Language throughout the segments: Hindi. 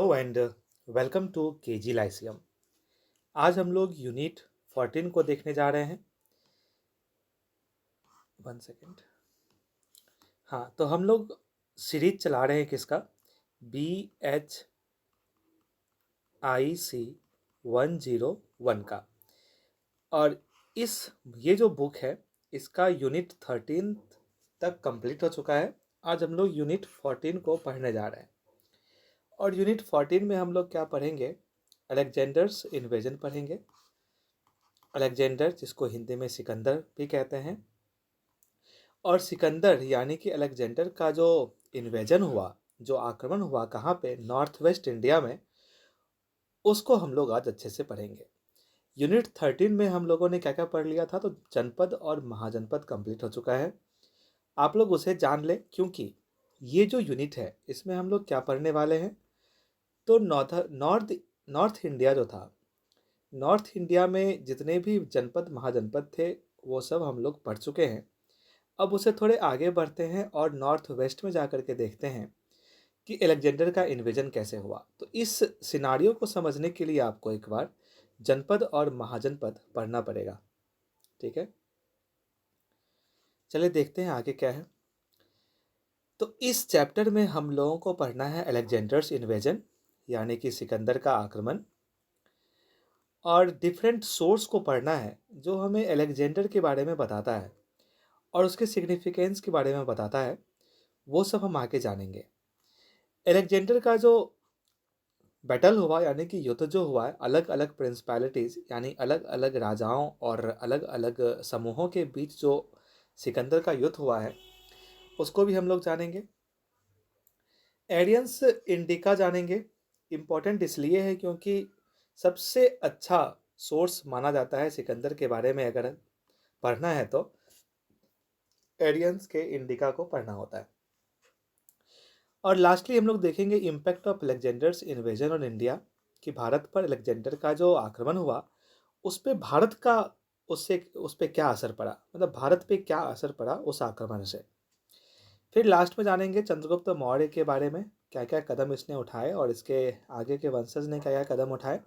Hello and welcome to KG lyceum. आज हम लोग यूनिट 14 को देखने जा रहे हैं। 1 सेकेंड। हाँ, तो हम लोग सीरीज चला रहे हैं किसका? BHIC 101 का। और इस ये जो बुक है इसका यूनिट 13 तक कंप्लीट हो चुका है। आज हम लोग यूनिट 14 को पढ़ने जा रहे हैं। और यूनिट 14 में हम लोग क्या पढ़ेंगे? अलेक्जेंडर्स इन्वेजन पढ़ेंगे। अलेक्जेंडर, जिसको हिंदी में सिकंदर भी कहते हैं, और सिकंदर यानी कि अलेक्जेंडर का जो इन्वेजन हुआ, जो आक्रमण हुआ कहाँ पे? नॉर्थ वेस्ट इंडिया में, उसको हम लोग आज अच्छे से पढ़ेंगे। यूनिट 13 में हम लोगों ने क्या क्या पढ़ लिया था? तो जनपद और महाजनपद कंप्लीट हो चुका है। आप लोग उसे जान ले, क्योंकि ये जो यूनिट है इसमें हम लोग क्या पढ़ने वाले हैं? तो नॉर्थ नॉर्थ इंडिया जो था, नॉर्थ इंडिया में जितने भी जनपद महाजनपद थे वो सब हम लोग पढ़ चुके हैं। अब उसे थोड़े आगे बढ़ते हैं और नॉर्थ वेस्ट में जाकर के देखते हैं कि अलेक्जेंडर का इन्वेजन कैसे हुआ। तो इस सिनारियो को समझने के लिए आपको एक बार जनपद और महाजनपद पढ़ना पड़ेगा। ठीक है, चलिए देखते हैं आगे क्या है। तो इस चैप्टर में हम लोगों को पढ़ना है अलेक्जेंडर्स इन्वेजन, यानी कि सिकंदर का आक्रमण, और डिफरेंट सोर्स को पढ़ना है जो हमें अलेक्जेंडर के बारे में बताता है और उसके सिग्निफिकेंस के बारे में बताता है। वो सब हम आगे जानेंगे। अलेक्जेंडर का जो बैटल हुआ, यानी कि युद्ध जो हुआ है, अलग अलग प्रिंसिपैलिटीज़ यानी अलग अलग राजाओं और अलग अलग समूहों के बीच जो सिकंदर का युद्ध हुआ है, उसको भी हम लोग जानेंगे। एरियंस इंडिका जानेंगे। इम्पोर्टेंट इसलिए है क्योंकि सबसे अच्छा सोर्स माना जाता है सिकंदर के बारे में। अगर पढ़ना है तो एरियंस के इंडिका को पढ़ना होता है। और लास्टली हम लोग देखेंगे impact of Alexander's invasion on India, कि भारत पर अलेक्जेंडर का जो आक्रमण हुआ उस पे भारत का, उससे उस पे क्या असर पड़ा, मतलब भारत पे क्या असर पड़ा उस आक्रमण से। फिर लास्ट में जानेंगे चंद्रगुप्त मौर्य के बारे में, क्या क्या कदम इसने उठाए और इसके आगे के वंशज ने क्या क्या कदम उठाए।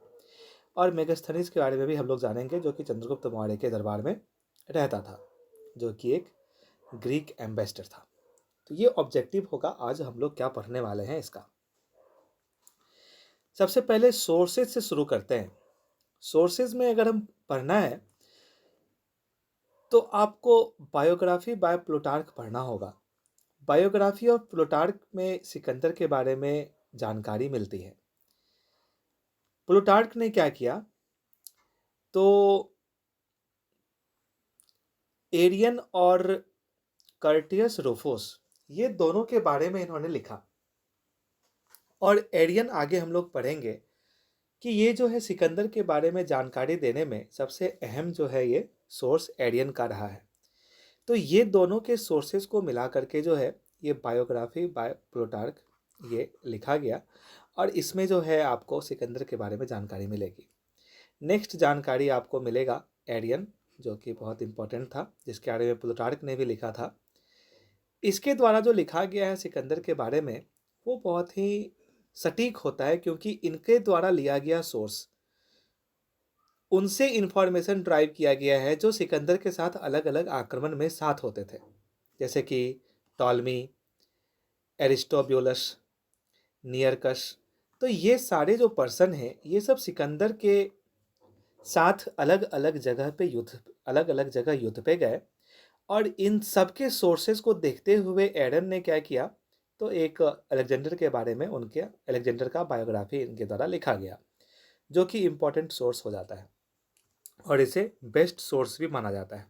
और मेगास्थनीज के बारे में भी हम लोग जानेंगे, जो कि चंद्रगुप्त मौर्य के दरबार में रहता था, जो कि एक ग्रीक एम्बेसडर था। तो ये ऑब्जेक्टिव होगा आज हम लोग क्या पढ़ने वाले हैं इसका। सबसे पहले सोर्सेज से शुरू करते हैं। सोर्सेज में अगर हम पढ़ना है तो आपको बायोग्राफी बाय प्लूटार्क पढ़ना होगा। बायोग्राफी ऑफ प्लूटार्क में सिकंदर के बारे में जानकारी मिलती है। प्लूटार्क ने क्या किया? तो एरियन और कर्टियस रूफोस, ये दोनों के बारे में इन्होंने लिखा। और एरियन आगे हम लोग पढ़ेंगे कि ये जो है सिकंदर के बारे में जानकारी देने में सबसे अहम जो है ये सोर्स एरियन का रहा है। तो ये दोनों के सोर्सेज को मिला करके जो है ये बायोग्राफी बाय प्लूटार्क ये लिखा गया, और इसमें जो है आपको सिकंदर के बारे में जानकारी मिलेगी। नेक्स्ट जानकारी आपको मिलेगा एरियन, जो कि बहुत इंपॉर्टेंट था, जिसके बारे में प्लूटार्क ने भी लिखा था। इसके द्वारा जो लिखा गया है सिकंदर के बारे में वो बहुत ही सटीक होता है, क्योंकि इनके द्वारा लिया गया सोर्स उनसे इंफॉर्मेशन ड्राइव किया गया है जो सिकंदर के साथ अलग अलग आक्रमण में साथ होते थे, जैसे कि टॉलमी, एरिस्टोब्यूलस, नियरकस। तो ये सारे जो पर्सन हैं ये सब सिकंदर के साथ अलग अलग जगह पे युद्ध, अलग अलग जगह युद्ध पे गए। और इन सब के सोर्सेज को देखते हुए एरन ने क्या किया? तो एक अलेक्जेंडर के बारे में, उनके अलेक्जेंडर का बायोग्राफी इनके द्वारा लिखा गया, जो कि इम्पोर्टेंट सोर्स हो जाता है और इसे बेस्ट सोर्स भी माना जाता है।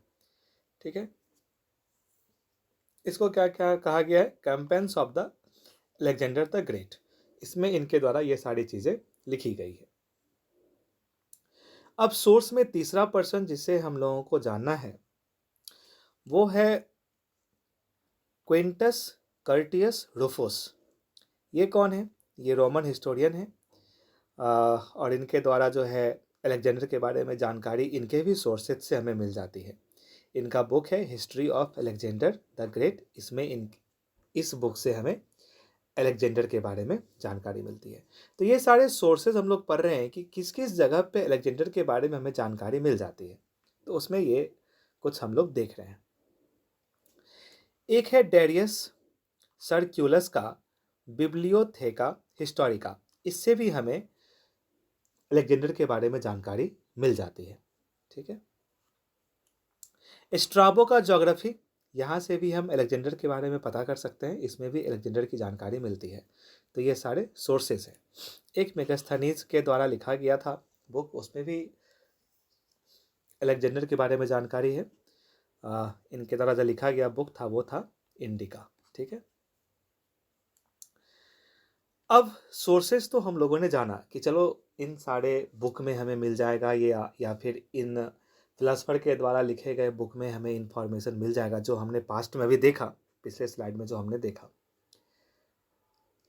ठीक है, इसको क्या क्या कहा गया है? Campaigns of the Alexander the great. इसमें इनके द्वारा ये सारी चीज़ें लिखी गई है। अब सोर्स में तीसरा पर्सन जिसे हम लोगों को जानना है वो है क्विंटस कर्टियस रूफोस। ये कौन है? ये रोमन हिस्टोरियन है। और इनके द्वारा जो है अलेक्जेंडर के बारे में जानकारी इनके भी सोर्सेज से हमें मिल जाती है। इनका बुक है history of Alexander the great. इसमें इस बुक से हमें अलेक्जेंडर के बारे में जानकारी मिलती है। तो ये सारे सोर्सेज हम लोग पढ़ रहे हैं कि किस किस जगह पे अलेक्जेंडर के बारे में हमें जानकारी मिल जाती है। तो उसमें ये कुछ हम लोग देख रहे हैं। एक है डेरियस सर्क्यूलस का बिब्लियोथेका हिस्टोरिका। इससे भी हमें अलेक्जेंडर के बारे में जानकारी मिल जाती है। ठीक है। स्ट्राबो का ज्योग्राफी, यहाँ से भी हम अलेक्जेंडर के बारे में पता कर सकते हैं। इसमें भी अलेक्जेंडर की जानकारी मिलती है। तो ये सारे सोर्सेज हैं। एक मेगास्थनीज के द्वारा लिखा गया था बुक, उसमें भी अलेक्जेंडर के बारे में जानकारी है। इनके द्वारा जो लिखा गया बुक था वो था इंडिका। ठीक है। अब सोर्सेज तो हम लोगों ने जाना कि चलो इन सारे बुक में हमें मिल जाएगा ये, या फिर इन फिलासफर के द्वारा लिखे गए बुक में हमें इंफॉर्मेशन मिल जाएगा, जो हमने पास्ट में भी देखा, पिछले स्लाइड में जो हमने देखा।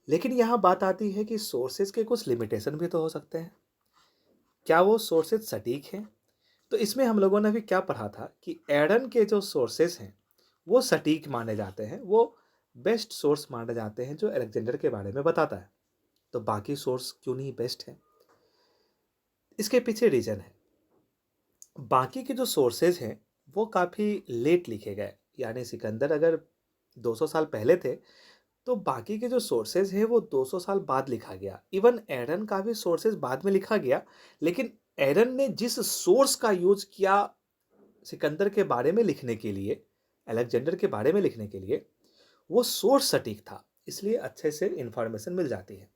लेकिन यहाँ बात आती है कि सोर्सेज के कुछ लिमिटेशन भी तो हो सकते हैं। क्या वो सोर्सेज सटीक हैं? तो इसमें हम लोगों ने भी क्या पढ़ा था कि एडन के जो सोर्सेज हैं वो सटीक माने जाते हैं, वो बेस्ट सोर्स माने जाते हैं जो अलेक्जेंडर के बारे में बताता है। तो बाकी सोर्स क्यों नहीं बेस्ट है? इसके पीछे रीजन है, बाकी के जो सोर्सेज हैं वो काफ़ी लेट लिखे गए। यानी सिकंदर अगर 200 साल पहले थे तो बाकी के जो सोर्सेज हैं वो 200 साल बाद लिखा गया। इवन एडन का भी सोर्सेज बाद में लिखा गया, लेकिन एडन ने जिस सोर्स का यूज किया सिकंदर के बारे में लिखने के लिए, अलेक्जेंडर के बारे में लिखने के लिए, वो सोर्स सटीक था, इसलिए अच्छे से इंफॉर्मेशन मिल जाती है।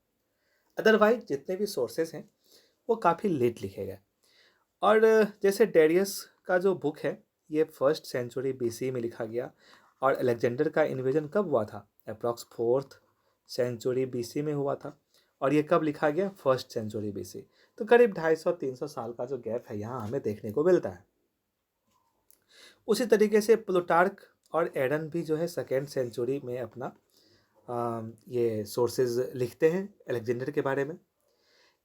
अदरवाइज जितने भी सोर्सेज हैं वो काफ़ी लेट लिखे गए। और जैसे डेरियस का जो बुक है ये 1st सेंचुरी BC में लिखा गया, और अलेक्जेंडर का इन्वेजन कब हुआ था? अप्रॉक्स 4th सेंचुरी BC में हुआ था। और ये कब लिखा गया? 1st century BC। तो करीब 250-300 साल का जो गैप है यहाँ हमें देखने को मिलता है। उसी तरीके से प्लूटार्क और एडन भी जो है 2nd सेंचुरी में अपना ये सोर्सेज लिखते हैं अलेक्जेंडर के बारे में।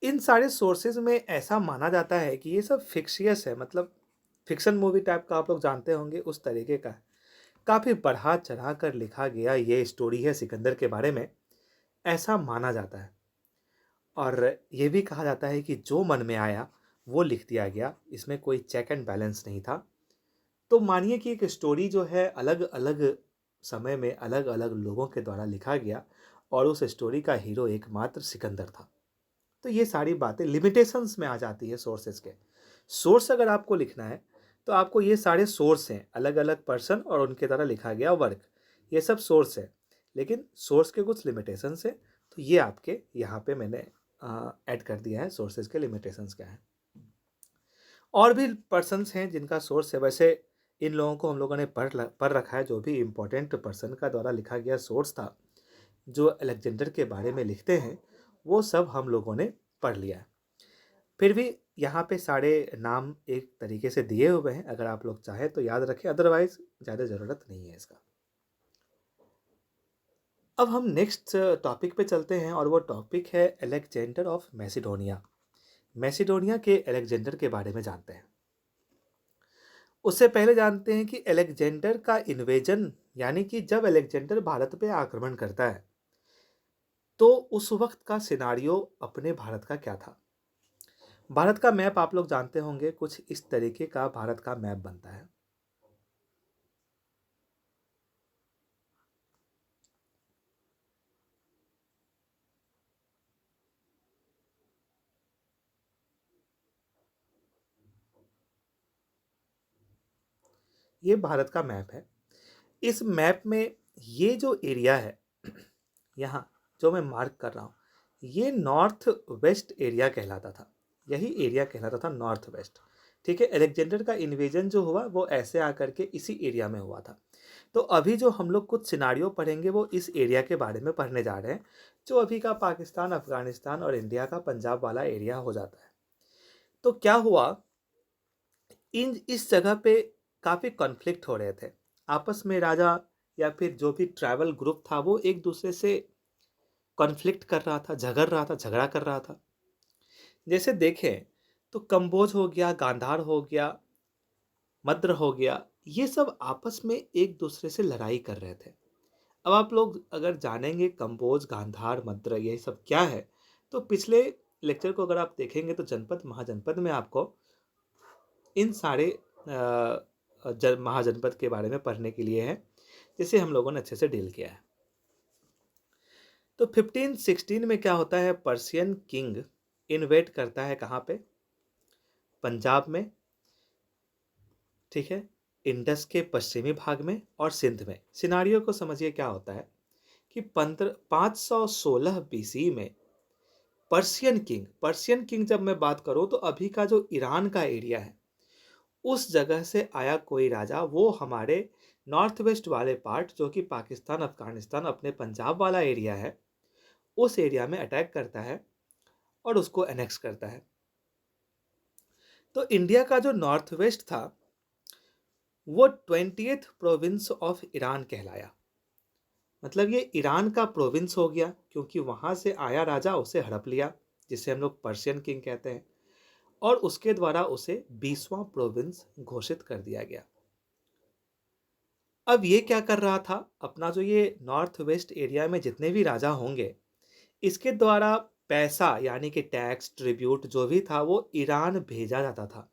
इन सारे सोर्सेज में ऐसा माना जाता है कि ये सब फिक्शियस है, मतलब फिक्शन मूवी टाइप का आप लोग जानते होंगे उस तरीके का है। काफ़ी बढ़ा चढ़ा कर लिखा गया ये स्टोरी है सिकंदर के बारे में, ऐसा माना जाता है। और ये भी कहा जाता है कि जो मन में आया वो लिख दिया गया, इसमें कोई चेक एंड बैलेंस नहीं था। तो मानिए कि एक स्टोरी जो है अलग अलग समय में अलग अलग लोगों के द्वारा लिखा गया, और उस स्टोरी का हीरो एकमात्र सिकंदर था। तो ये सारी बातें लिमिटेशंस में आ जाती है सोर्सेज के। सोर्स अगर आपको लिखना है तो आपको ये सारे सोर्स हैं, अलग अलग पर्सन और उनके द्वारा लिखा गया वर्क, ये सब सोर्स है। लेकिन सोर्स के कुछ लिमिटेशंस है, तो ये आपके यहाँ पे मैंने ऐड कर दिया है सोर्सेज के लिमिटेशंस क्या है। और भी पर्सन्स हैं जिनका सोर्स है। वैसे इन लोगों को हम लोगों ने पढ़ रखा है, जो भी इम्पोर्टेंट पर्सन का द्वारा लिखा गया सोर्स था जो अलेक्जेंडर के बारे में लिखते हैं, वो सब हम लोगों ने पढ़ लिया है। फिर भी यहाँ पे सारे नाम एक तरीके से दिए हुए हैं, अगर आप लोग चाहें तो याद रखें, अदरवाइज ज़्यादा ज़रूरत नहीं है इसका। अब हम नेक्स्ट टॉपिक पे चलते हैं, और वो टॉपिक है अलेक्जेंडर ऑफ मैसिडोनिया। मैसिडोनिया के अलेक्जेंडर के बारे में जानते हैं। उससे पहले जानते हैं कि अलेक्जेंडर का इन्वेजन, यानी कि जब अलेक्जेंडर भारत पे आक्रमण करता है तो उस वक्त का सिनारियो अपने भारत का क्या था। भारत का मैप आप लोग जानते होंगे, कुछ इस तरीके का भारत का मैप बनता है। ये भारत का मैप है। इस मैप में ये जो एरिया है यहाँ जो मैं मार्क कर रहा हूँ, ये नॉर्थ वेस्ट एरिया कहलाता था। यही एरिया कहलाता था नॉर्थ वेस्ट। ठीक है। अलेक्जेंडर का इन्वेजन जो हुआ वो ऐसे आकर के इसी एरिया में हुआ था। तो अभी जो हम लोग कुछ सिनारियो पढ़ेंगे वो इस एरिया के बारे में पढ़ने जा रहे हैं, जो अभी का पाकिस्तान, अफगानिस्तान और इंडिया का पंजाब वाला एरिया हो जाता है। तो क्या हुआ, इस जगह पे काफ़ी कॉन्फ्लिक्ट हो रहे थे आपस में। राजा या फिर जो भी ट्रैवल ग्रुप था वो एक दूसरे से कॉन्फ्लिक्ट कर रहा था, झगड़ा कर रहा था। जैसे देखें तो कंबोज हो गया, गांधार हो गया, मद्र हो गया, ये सब आपस में एक दूसरे से लड़ाई कर रहे थे। अब आप लोग अगर जानेंगे कंबोज, गांधार, मद्र ये सब क्या है, तो पिछले लेक्चर को अगर आप देखेंगे तो जनपद महाजनपद में आपको इन सारे महाजनपद के बारे में पढ़ने के लिए है, जिसे हम लोगों ने अच्छे से डील किया है। तो 1516 में क्या होता है, पर्शियन किंग इन्वेट करता है कहाँ पे, पंजाब में, ठीक है, इंडस के पश्चिमी भाग में और सिंध में। सिनारियो को समझिए क्या होता है कि 516 बीसी में पर्शियन किंग जब मैं बात करूं तो अभी का जो ईरान का एरिया है उस जगह से आया कोई राजा, वो हमारे नॉर्थ वेस्ट वाले पार्ट जो कि पाकिस्तान, अफगानिस्तान, अपने पंजाब वाला एरिया है, उस एरिया में अटैक करता है और उसको एनेक्स करता है। तो इंडिया का जो नॉर्थ वेस्ट था वो 20th प्रोविंस ऑफ ईरान कहलाया। मतलब ये ईरान का प्रोविंस हो गया क्योंकि वहां से आया राजा उसे हड़प लिया, जिसे हम लोग पर्शियन किंग कहते हैं, और उसके द्वारा उसे 20वां प्रोविंस घोषित कर दिया गया। अब ये क्या कर रहा था, अपना जो ये नॉर्थ वेस्ट एरिया में जितने भी राजा होंगे इसके द्वारा पैसा यानी कि टैक्स, ट्रिब्यूट जो भी था वो ईरान भेजा जाता था,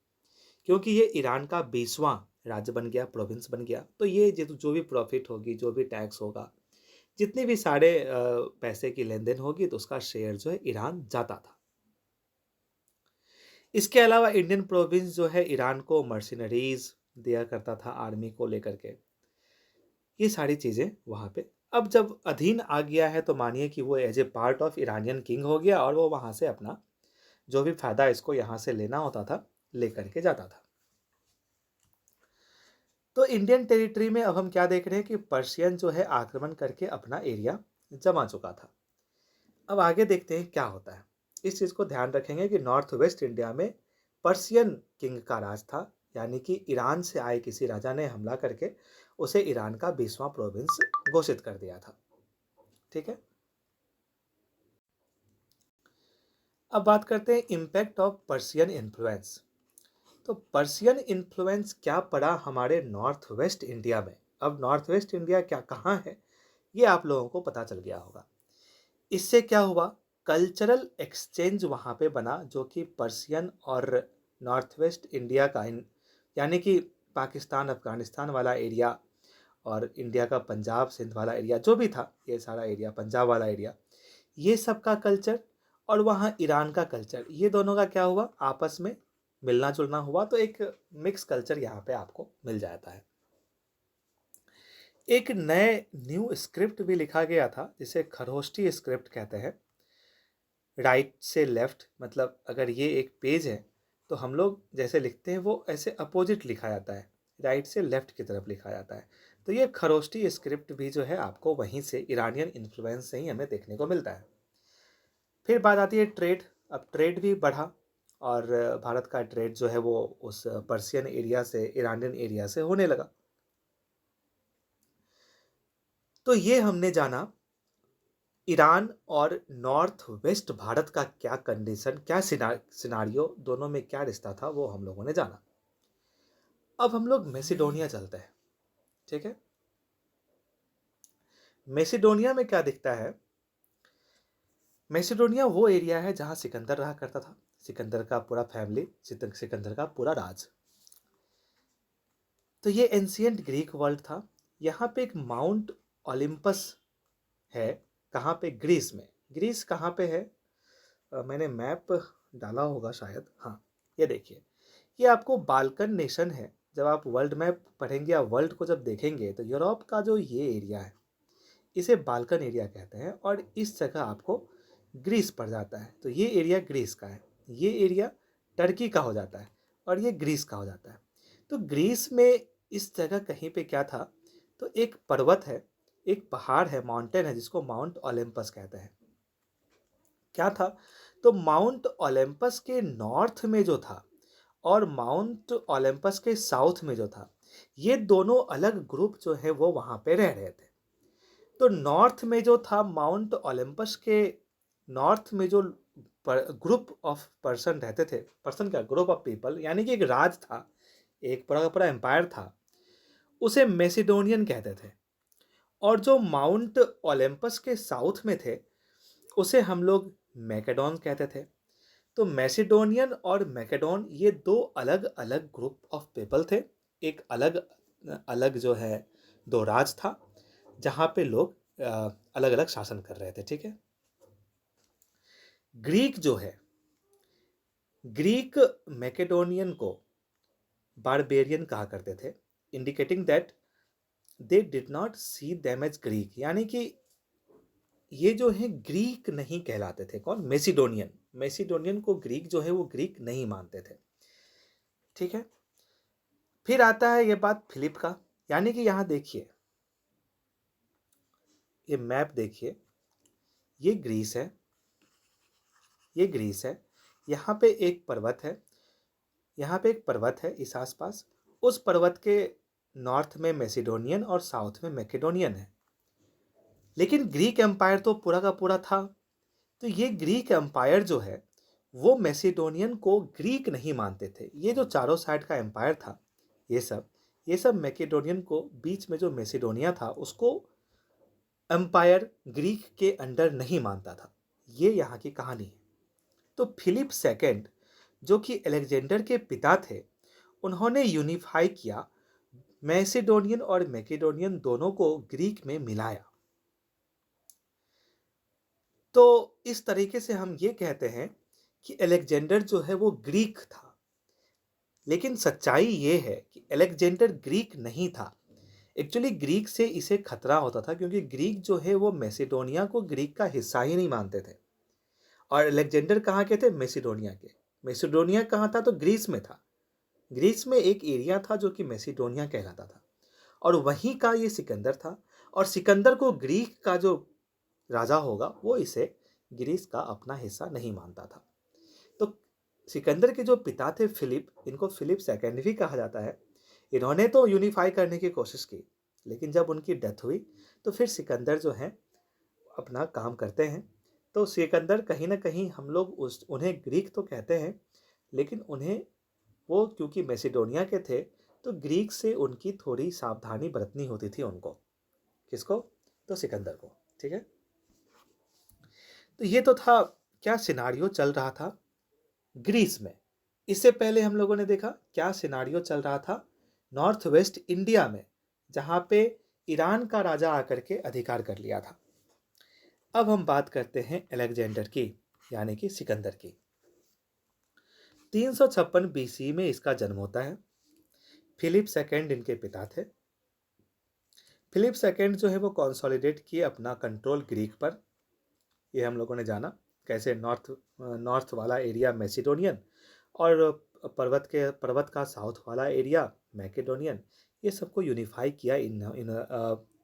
क्योंकि ये ईरान का 20वां राज्य बन गया, प्रोविंस बन गया। तो ये जो भी प्रॉफिट होगी, जो भी टैक्स होगा, जितने भी सारे पैसे की लेन देन होगी, तो उसका शेयर जो है ईरान जाता था। इसके अलावा इंडियन प्रोविंस जो है ईरान को मर्सिनरीज दिया करता था, आर्मी को लेकर के, ये सारी चीज़ें वहाँ पे। अब जब अधीन आ गया है तो मानिए कि वो as a part of Iranian king हो गया और वो वहाँ से अपना जो भी फायदा इसको यहाँ से लेना होता था लेकर के जाता था। तो इंडियन टेरिटरी में अब हम क्या देख रहे हैं कि पर्शियन जो है आक्रमण करके अपना एरिया जमा चुका था। अब आगे देखते हैं क्या होता है। इस चीज़ को ध्यान रखेंगे कि नॉर्थ वेस्ट इंडिया में पर्शियन किंग का राज था, यानी कि ईरान से आए किसी राजा ने हमला करके उसे ईरान का 20वां प्रोविंस घोषित कर दिया था। ठीक है, अब बात करते हैं इम्पैक्ट ऑफ पर्शियन इन्फ्लुएंस। तो पर्शियन इन्फ्लुएंस क्या पड़ा हमारे नॉर्थ वेस्ट इंडिया में। अब नॉर्थ वेस्ट इंडिया क्या कहाँ है ये आप लोगों को पता चल गया होगा। इससे क्या हुआ, कल्चरल एक्सचेंज वहाँ पे बना, जो कि पर्शियन और नॉर्थ वेस्ट इंडिया का यानी कि पाकिस्तान, अफगानिस्तान वाला एरिया और इंडिया का पंजाब, सिंध वाला एरिया जो भी था, ये सारा एरिया, पंजाब वाला एरिया, ये सब का कल्चर और वहाँ ईरान का कल्चर, ये दोनों का क्या हुआ, आपस में मिलना जुलना हुआ। तो एक मिक्स कल्चर यहाँ पे आपको मिल जाता है। एक न्यू स्क्रिप्ट भी लिखा गया था जिसे खरोष्टी स्क्रिप्ट कहते हैं। राइट से लेफ्ट, मतलब अगर ये एक पेज है तो हम लोग जैसे लिखते हैं वो ऐसे अपोजिट लिखा जाता है, राइट से लेफ्ट की तरफ लिखा जाता है। तो ये खरोष्टी स्क्रिप्ट भी जो है आपको वहीं से ईरानियन इन्फ्लुएंस से ही हमें देखने को मिलता है। फिर बात आती है ट्रेड। अब ट्रेड भी बढ़ा और भारत का ट्रेड जो है वो उस पर्शियन एरिया से, ईरानियन एरिया से होने लगा। तो ये हमने जाना ईरान और नॉर्थ वेस्ट भारत का क्या कंडीशन, क्या सिनारियो, दोनों में क्या रिश्ता था, वो हम लोगों ने जाना। अब हम लोग मैसिडोनिया चलते हैं। ठीक है, मैसिडोनिया में क्या दिखता है, मैसिडोनिया वो एरिया है जहां सिकंदर रहा करता था, सिकंदर का पूरा फैमिली, सिकंदर का पूरा राज। तो ये एंशियंट ग्रीक वर्ल्ड था। यहाँ पे एक माउंट ओलिम्पस है, कहाँ पे, ग्रीस में। ग्रीस कहाँ पे है, मैंने मैप डाला होगा शायद, हाँ ये देखिए, ये आपको बाल्कन नेशन है। जब आप वर्ल्ड मैप पढ़ेंगे या वर्ल्ड को जब देखेंगे तो यूरोप का जो ये एरिया है इसे बाल्कन एरिया कहते हैं, और इस जगह आपको ग्रीस पड़ जाता है। तो ये एरिया ग्रीस का है, ये एरिया टर्की का हो जाता है और ये ग्रीस का हो जाता है। तो ग्रीस में इस जगह कहीं पे क्या था, तो एक पर्वत है, एक पहाड़ है, माउंटेन है, जिसको माउंट ओलंपस कहते हैं। क्या था, तो माउंट ओलंपस के नॉर्थ में जो था और माउंट ओलंपस के साउथ में जो था, ये दोनों अलग ग्रुप जो है वो वहाँ पे रह रहे थे। तो नॉर्थ में जो था माउंट ओलंपस के नॉर्थ में जो ग्रुप ऑफ पर्सन रहते थे, पर्सन का ग्रुप ऑफ पीपल, यानी कि एक राज था, एक पूरा का पूरा एम्पायर था, उसे मैसिडोनियन कहते थे। और जो माउंट ओलंपस के साउथ में थे उसे हम लोग मैकेडोन कहते थे। तो मैसिडोनियन और मैकेडोन ये दो अलग अलग ग्रुप ऑफ पीपल थे। एक अलग अलग जो है दो राज था जहाँ पे लोग अलग अलग शासन कर रहे थे। ठीक है। ग्रीक जो है, ग्रीक मैकेडोनियन को बारबेरियन कहा करते थे, indicating that they did not see them as Greek, यानी कि ये जो है ग्रीक नहीं कहलाते थे। कौन? मैसिडोनियन। मैसिडोनियन को ग्रीक जो है वो ग्रीक नहीं मानते थे। ठीक है। फिर आता है ये बात फिलिप का, यानी कि यहां देखिए, ये मैप देखिए, ये ग्रीस है, ये ग्रीस है। यहाँ पे एक पर्वत है, यहाँ पे एक पर्वत है इस आसपास। उस पर्वत के नॉर्थ में मैसिडोनियन और साउथ में मैकेडोनियन है। लेकिन ग्रीक एम्पायर तो पूरा का पूरा था। तो ये ग्रीक एम्पायर जो है वो मैसिडोनियन को ग्रीक नहीं मानते थे। ये जो चारों साइड का एम्पायर था, ये सब मैकेडोनियन को, बीच में जो मैसिडोनिया था उसको एम्पायर ग्रीक के अंडर नहीं मानता था। ये यहाँ की कहानी है। तो फिलिप सेकंड जो कि अलेक्जेंडर के पिता थे, उन्होंने यूनिफाई किया, मैसिडोनियन और मैकेडोनियन दोनों को ग्रीक में मिलाया। तो इस तरीके से हम ये कहते हैं कि अलेक्जेंडर जो है वो ग्रीक था। लेकिन सच्चाई ये है कि अलेक्जेंडर ग्रीक नहीं था। एक्चुअली ग्रीक से इसे खतरा होता था क्योंकि ग्रीक जो है वो मैसिडोनिया को ग्रीक का हिस्सा ही नहीं मानते थे। और अलेक्जेंडर कहाँ के थे? मैसिडोनिया के। मैसिडोनिया कहाँ था? तो ग्रीस में था। ग्रीस में एक एरिया था जो कि मैसिडोनिया कहलाता था, और वहीं का ये सिकंदर था। और सिकंदर को ग्रीक का जो राजा होगा वो इसे ग्रीस का अपना हिस्सा नहीं मानता था। तो सिकंदर के जो पिता थे फिलिप, इनको फिलिप सेकंड भी कहा जाता है, इन्होंने तो यूनिफाई करने की कोशिश की, लेकिन जब उनकी डेथ हुई तो फिर सिकंदर जो है अपना काम करते हैं। तो सिकंदर कहीं ना कहीं हम लोग उन्हें ग्रीक तो कहते हैं, लेकिन उन्हें, वो क्योंकि मैसिडोनिया के थे तो ग्रीक से उनकी थोड़ी सावधानी बरतनी होती थी उनको। किसको? तो सिकंदर को। ठीक है। तो ये तो था क्या सिनारियो चल रहा था ग्रीस में। इससे पहले हम लोगों ने देखा क्या सिनारियो चल रहा था नॉर्थ वेस्ट इंडिया में, जहां पे ईरान का राजा आकर के अधिकार कर लिया था। अब हम बात करते हैं अलेक्जेंडर की, यानी कि सिकंदर की। 356 बीसी में इसका जन्म होता है। फिलिप सेकंड इनके पिता थे। फिलिप सेकंड जो है वो कंसोलिडेट किए अपना कंट्रोल ग्रीक पर। ये हम लोगों ने जाना कैसे नॉर्थ वाला एरिया मैसिडोनियन, और पर्वत का साउथ वाला एरिया मैकेडोनियन, ये सबको यूनिफाई किया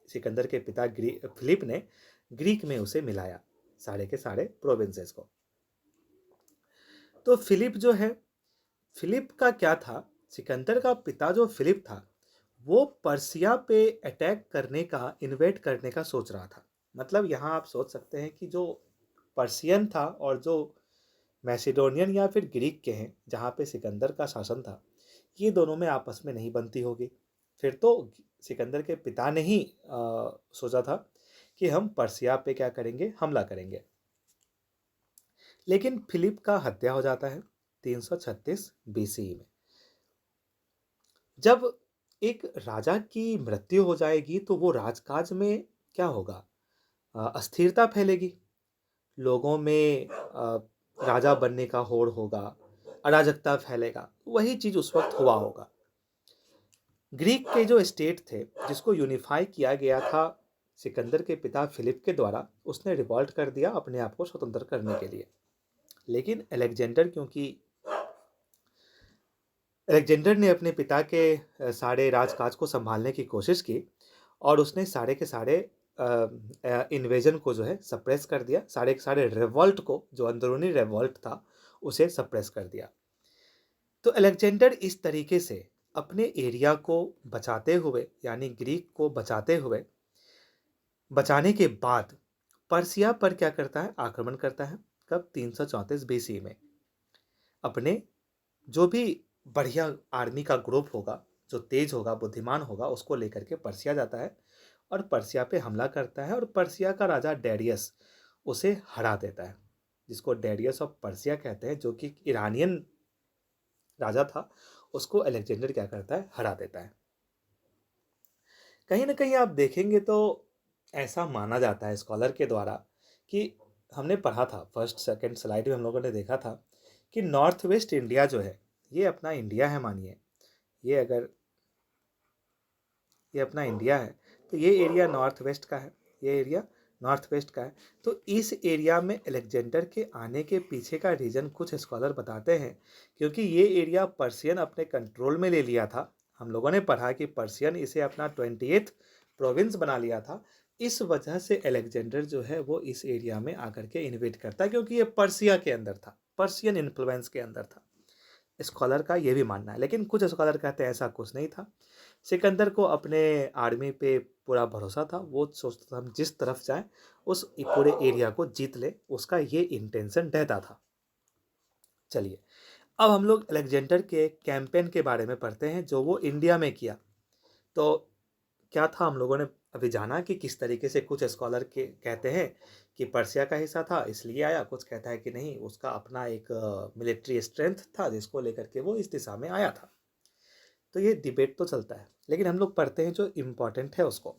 सिकंदर के पिता फिलिप ने। ग्रीक में उसे मिलाया, सारे के सारे प्रोविंसेस को। तो फिलिप जो है, फिलिप का क्या था, सिकंदर का पिता जो फिलिप था वो पर्सिया पे अटैक करने का, इन्वेट करने का सोच रहा था। मतलब यहाँ आप सोच सकते हैं कि जो पर्सियन था और जो मैसिडोनियन या फिर ग्रीक के हैं जहाँ पे सिकंदर का शासन था, ये दोनों में आपस में नहीं बनती होगी। फिर तो सिकंदर के पिता ने ही सोचा था कि हम पर्सिया पे क्या करेंगे, हमला करेंगे। लेकिन फिलिप का हत्या हो जाता है 336 बीसी में। जब एक राजा की मृत्यु हो जाएगी तो वो राजकाज में क्या होगा, अस्थिरता फैलेगी, लोगों में राजा बनने का होड़ होगा, अराजकता फैलेगा। वही चीज उस वक्त हुआ होगा। ग्रीक के जो स्टेट थे जिसको यूनिफाई किया गया था सिकंदर के पिता फिलिप के द्वारा, उसने रिवॉल्ट कर दिया अपने आप को स्वतंत्र करने के लिए। लेकिन अलेक्जेंडर ने अपने पिता के सारे राजकाज को संभालने की कोशिश की, और उसने सारे के सारे इन्वेजन को जो है सप्रेस कर दिया, सारे के सारे रिवॉल्ट को, जो अंदरूनी रिवॉल्ट था उसे सप्रेस कर दिया। तो अलेक्जेंडर इस तरीके से अपने एरिया को बचाते हुए, यानी ग्रीक को बचाने के बाद पर्सिया पर क्या करता है, आक्रमण करता है। कब? 334 बीसी में। अपने जो भी बढ़िया आर्मी का ग्रुप होगा, जो तेज होगा, बुद्धिमान होगा, उसको लेकर के पर्सिया जाता है और पर्सिया पे हमला करता है और पर्सिया का राजा डेरियस उसे हरा देता है, जिसको डेरियस ऑफ पर्सिया कहते हैं, जो कि ईरानियन राजा था। उसको अलेक्जेंडर क्या करता है, हरा देता है। कहीं ना कहीं आप देखेंगे तो ऐसा माना जाता है स्कॉलर के द्वारा कि हमने पढ़ा था फर्स्ट सेकंड स्लाइड में हम लोगों ने देखा था कि नॉर्थ वेस्ट इंडिया जो है ये अपना इंडिया है, मानिए ये अगर ये अपना इंडिया है तो ये एरिया नॉर्थ वेस्ट का है, ये एरिया नॉर्थ वेस्ट का है। तो इस एरिया में अलेक्जेंडर के आने के पीछे का रीज़न कुछ स्कॉलर बताते हैं, क्योंकि ये एरिया पर्शियन अपने कंट्रोल में ले लिया था। हम लोगों ने पढ़ा कि पर्शियन इसे अपना 28th प्रोविंस बना लिया था। इस वजह से अलेक्जेंडर जो है वो इस एरिया में आकर के इन्वेट करता है, क्योंकि ये पर्सिया के अंदर था, पर्शियन इन्फ्लुएंस के अंदर था। स्कॉलर का ये भी मानना है, लेकिन कुछ स्कॉलर कहते हैं ऐसा कुछ नहीं था। सिकंदर को अपने आर्मी पे पूरा भरोसा था, वो सोचता था हम जिस तरफ जाएं उस पूरे एरिया को जीत ले, उसका ये इंटेंशन रहता था। चलिए अब हम लोग अलेक्जेंडर के कैंपेन के बारे में पढ़ते हैं जो वो इंडिया में किया। तो क्या था, हम लोगों ने अभी जाना कि किस तरीके से कुछ स्कॉलर के कहते हैं कि पर्सिया का हिस्सा था इसलिए आया, कुछ कहता है कि नहीं उसका अपना एक मिलिट्री स्ट्रेंथ था जिसको लेकर के वो इस दिशा में आया था। तो ये डिबेट तो चलता है, लेकिन हम लोग पढ़ते हैं जो इम्पोर्टेंट है उसको।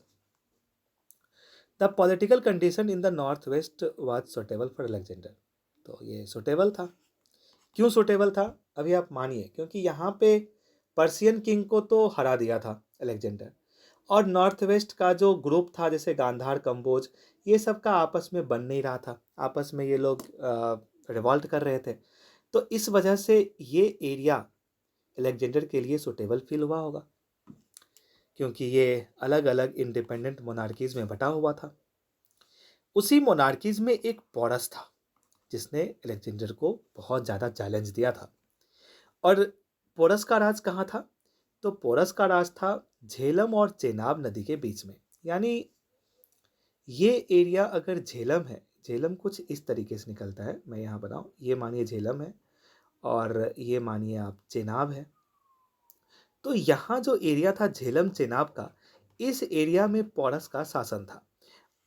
The political condition in the north waste was suitable for Alexander. तो ये सुटेबल था। क्यों सुटेबल था, अभी आप मानिए, क्योंकि यहाँ पे पर्शियन किंग को तो हरा दिया था अलेक्जेंडर, और नॉर्थ वेस्ट का जो ग्रुप था जैसे गांधार, कंबोज, ये सब का आपस में बन नहीं रहा था, आपस में ये लोग रिवॉल्ट कर रहे थे। तो इस वजह से ये एरिया अलेक्जेंडर के लिए सुटेबल फील हुआ होगा, क्योंकि ये अलग अलग इंडिपेंडेंट मोनार्कीज में बटा हुआ था। उसी मोनार्कीज में एक पोरस था जिसने अलेक्जेंडर को बहुत ज़्यादा चैलेंज दिया था। और पोरस का राज कहाँ था, तो पोरस का राज था झेलम और चेनाब नदी के बीच में। यानी ये एरिया अगर झेलम है, झेलम कुछ इस तरीके से निकलता है, मैं यहाँ बनाऊँ, ये मानिए झेलम है और ये मानिए आप चेनाब है। तो यहाँ जो एरिया था झेलम चेनाब का, इस एरिया में पोरस का शासन था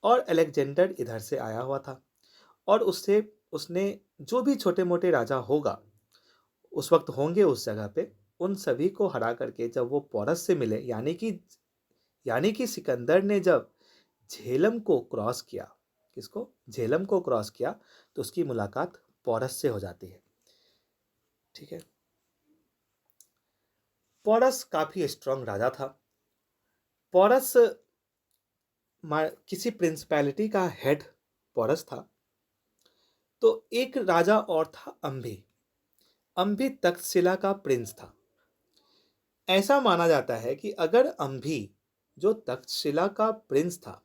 और अलेक्जेंडर इधर से आया हुआ था। और उससे उसने जो भी छोटे मोटे राजा होगा उस वक्त होंगे उस जगह पे, उन सभी को हरा करके जब वो पोरस से मिले, यानी कि सिकंदर ने जब झेलम को क्रॉस किया, किसको, झेलम को क्रॉस किया, तो उसकी मुलाकात पोरस से हो जाती है। ठीक है, पोरस काफी स्ट्रांग राजा था। पोरस किसी प्रिंसिपैलिटी का हेड पोरस था। तो एक राजा और था अंभी, अंभी तक्षशिला का प्रिंस था। ऐसा माना जाता है कि अगर अंभी जो तक्षशिला का प्रिंस था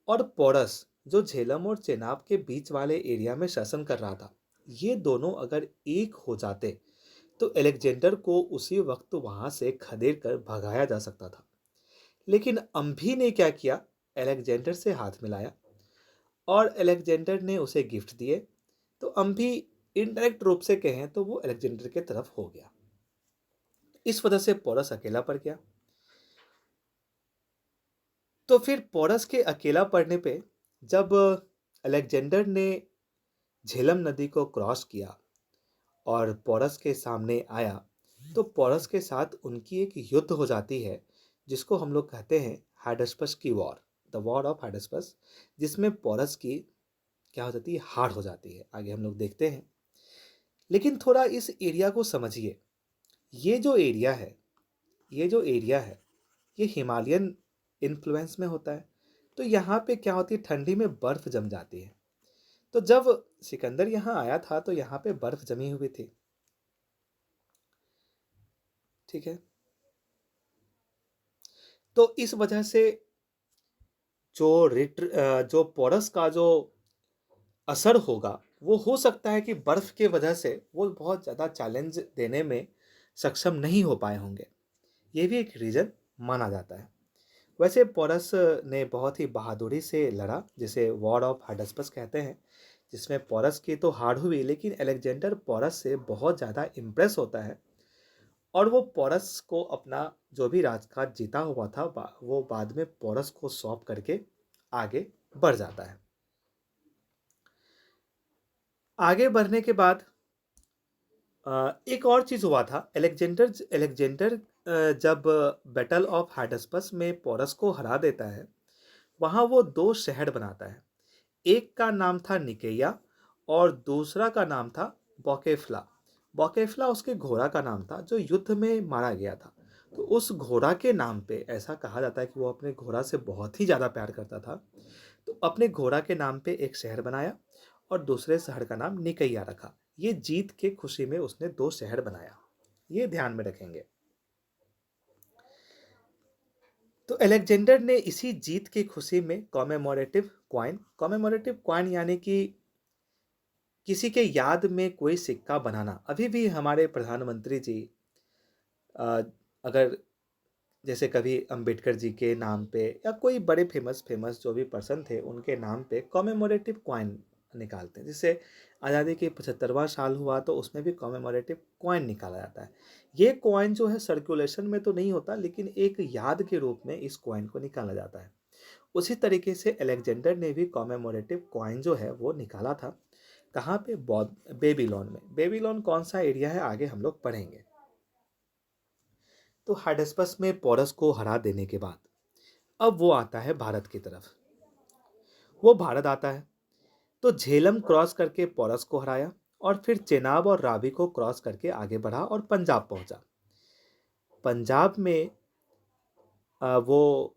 और पोरस जो झेलम और चेनाब के बीच वाले एरिया में शासन कर रहा था, ये दोनों अगर एक हो जाते तो अलेक्जेंडर को उसी वक्त वहां से खदेड़ कर भगाया जा सकता था। लेकिन अंभी ने क्या किया, अलेक्जेंडर से हाथ मिलाया और अलेक्जेंडर ने उसे गिफ्ट दिए। तो अंभी इनडायरेक्ट रूप से कहें तो वो अलेक्जेंडर के तरफ हो गया। इस वजह से पोरस अकेला पड़ गया। तो फिर पोरस के अकेला पड़ने पे जब अलेक्जेंडर ने झेलम नदी को क्रॉस किया और पोरस के सामने आया, तो पोरस के साथ उनकी एक युद्ध हो जाती है जिसको हम लोग कहते हैं हाइडस्पस की वॉर, द वॉर ऑफ हाइडस्पस, जिसमें पोरस की क्या हो जाती है, हार हो जाती है। आगे हम लोग देखते हैं। लेकिन थोड़ा इस एरिया को समझिए। ये जो एरिया है, ये जो एरिया है, ये हिमालयन इन्फ्लुएंस में होता है। तो यहाँ पे क्या होती है, ठंडी में बर्फ जम जाती है। तो जब सिकंदर यहाँ आया था तो यहाँ पे बर्फ जमी हुई थी। ठीक है, तो इस वजह से जो पोरस का जो असर होगा वो हो सकता है कि बर्फ के वजह से वो बहुत ज़्यादा चैलेंज देने में सक्षम नहीं हो पाए होंगे। ये भी एक रीज़न माना जाता है। वैसे पोरस ने बहुत ही बहादुरी से लड़ा, जिसे वॉर ऑफ हाइडस्पस कहते हैं, जिसमें पोरस की तो हार हुई, लेकिन अलेक्जेंडर पोरस से बहुत ज़्यादा इम्प्रेस होता है और वो पोरस को अपना जो भी राजकाज जीता हुआ था वो बाद में पोरस को सौंप करके आगे बढ़ जाता है। आगे बढ़ने के बाद एक और चीज़ हुआ था। एलेक्जेंडर जब बैटल ऑफ हाइडस्पस में पोरस को हरा देता है, वहाँ वो 2 शहर बनाता है। एक का नाम था निकेया और दूसरा का नाम था बौकेफ्ला। बौकेफ्ला उसके घोड़ा का नाम था जो युद्ध में मारा गया था। तो उस घोड़ा के नाम पे ऐसा कहा जाता है कि वो अपने घोड़ा से बहुत ही ज़्यादा प्यार करता था। तो अपने घोड़ा के नाम पे एक शहर बनाया और दूसरे शहर का नाम निकैया रखा। ये जीत के खुशी में उसने 2 शहर बनाया। ये ध्यान में रखेंगे। तो अलेक्जेंडर ने इसी जीत की खुशी में कॉमेमोरेटिव कॉइन यानी कि किसी के याद में कोई सिक्का बनाना। अभी भी हमारे प्रधानमंत्री जी अ, अगर जैसे कभी अंबेडकर जी के नाम पे या कोई बड़े फेमस फेमस जो भी पर्सन थे उनके नाम पे कॉमेमोरेटिव कॉइन निकालते हैं। जैसे आज़ादी के 75वां साल हुआ तो उसमें भी कॉमेमोरेटिव कॉइन निकाला जाता है। ये कॉइन जो है सर्कुलेशन में तो नहीं होता, लेकिन एक याद के रूप में इस कॉइन को निकाला जाता है। उसी तरीके से अलेक्जेंडर ने भी कॉमेमोरेटिव कॉइन जो है वो निकाला था। कहाँ पे? बेबीलोन में। बेबीलोन कौन सा एरिया है आगे हम लोग पढ़ेंगे। तो हाइडेस्पस में पोरस को हरा देने के बाद अब वो आता है भारत की तरफ। वो भारत आता है तो झेलम क्रॉस करके पोरस को हराया और फिर चेनाब और रावी को क्रॉस करके आगे बढ़ा और पंजाब पहुंचा। पंजाब में वो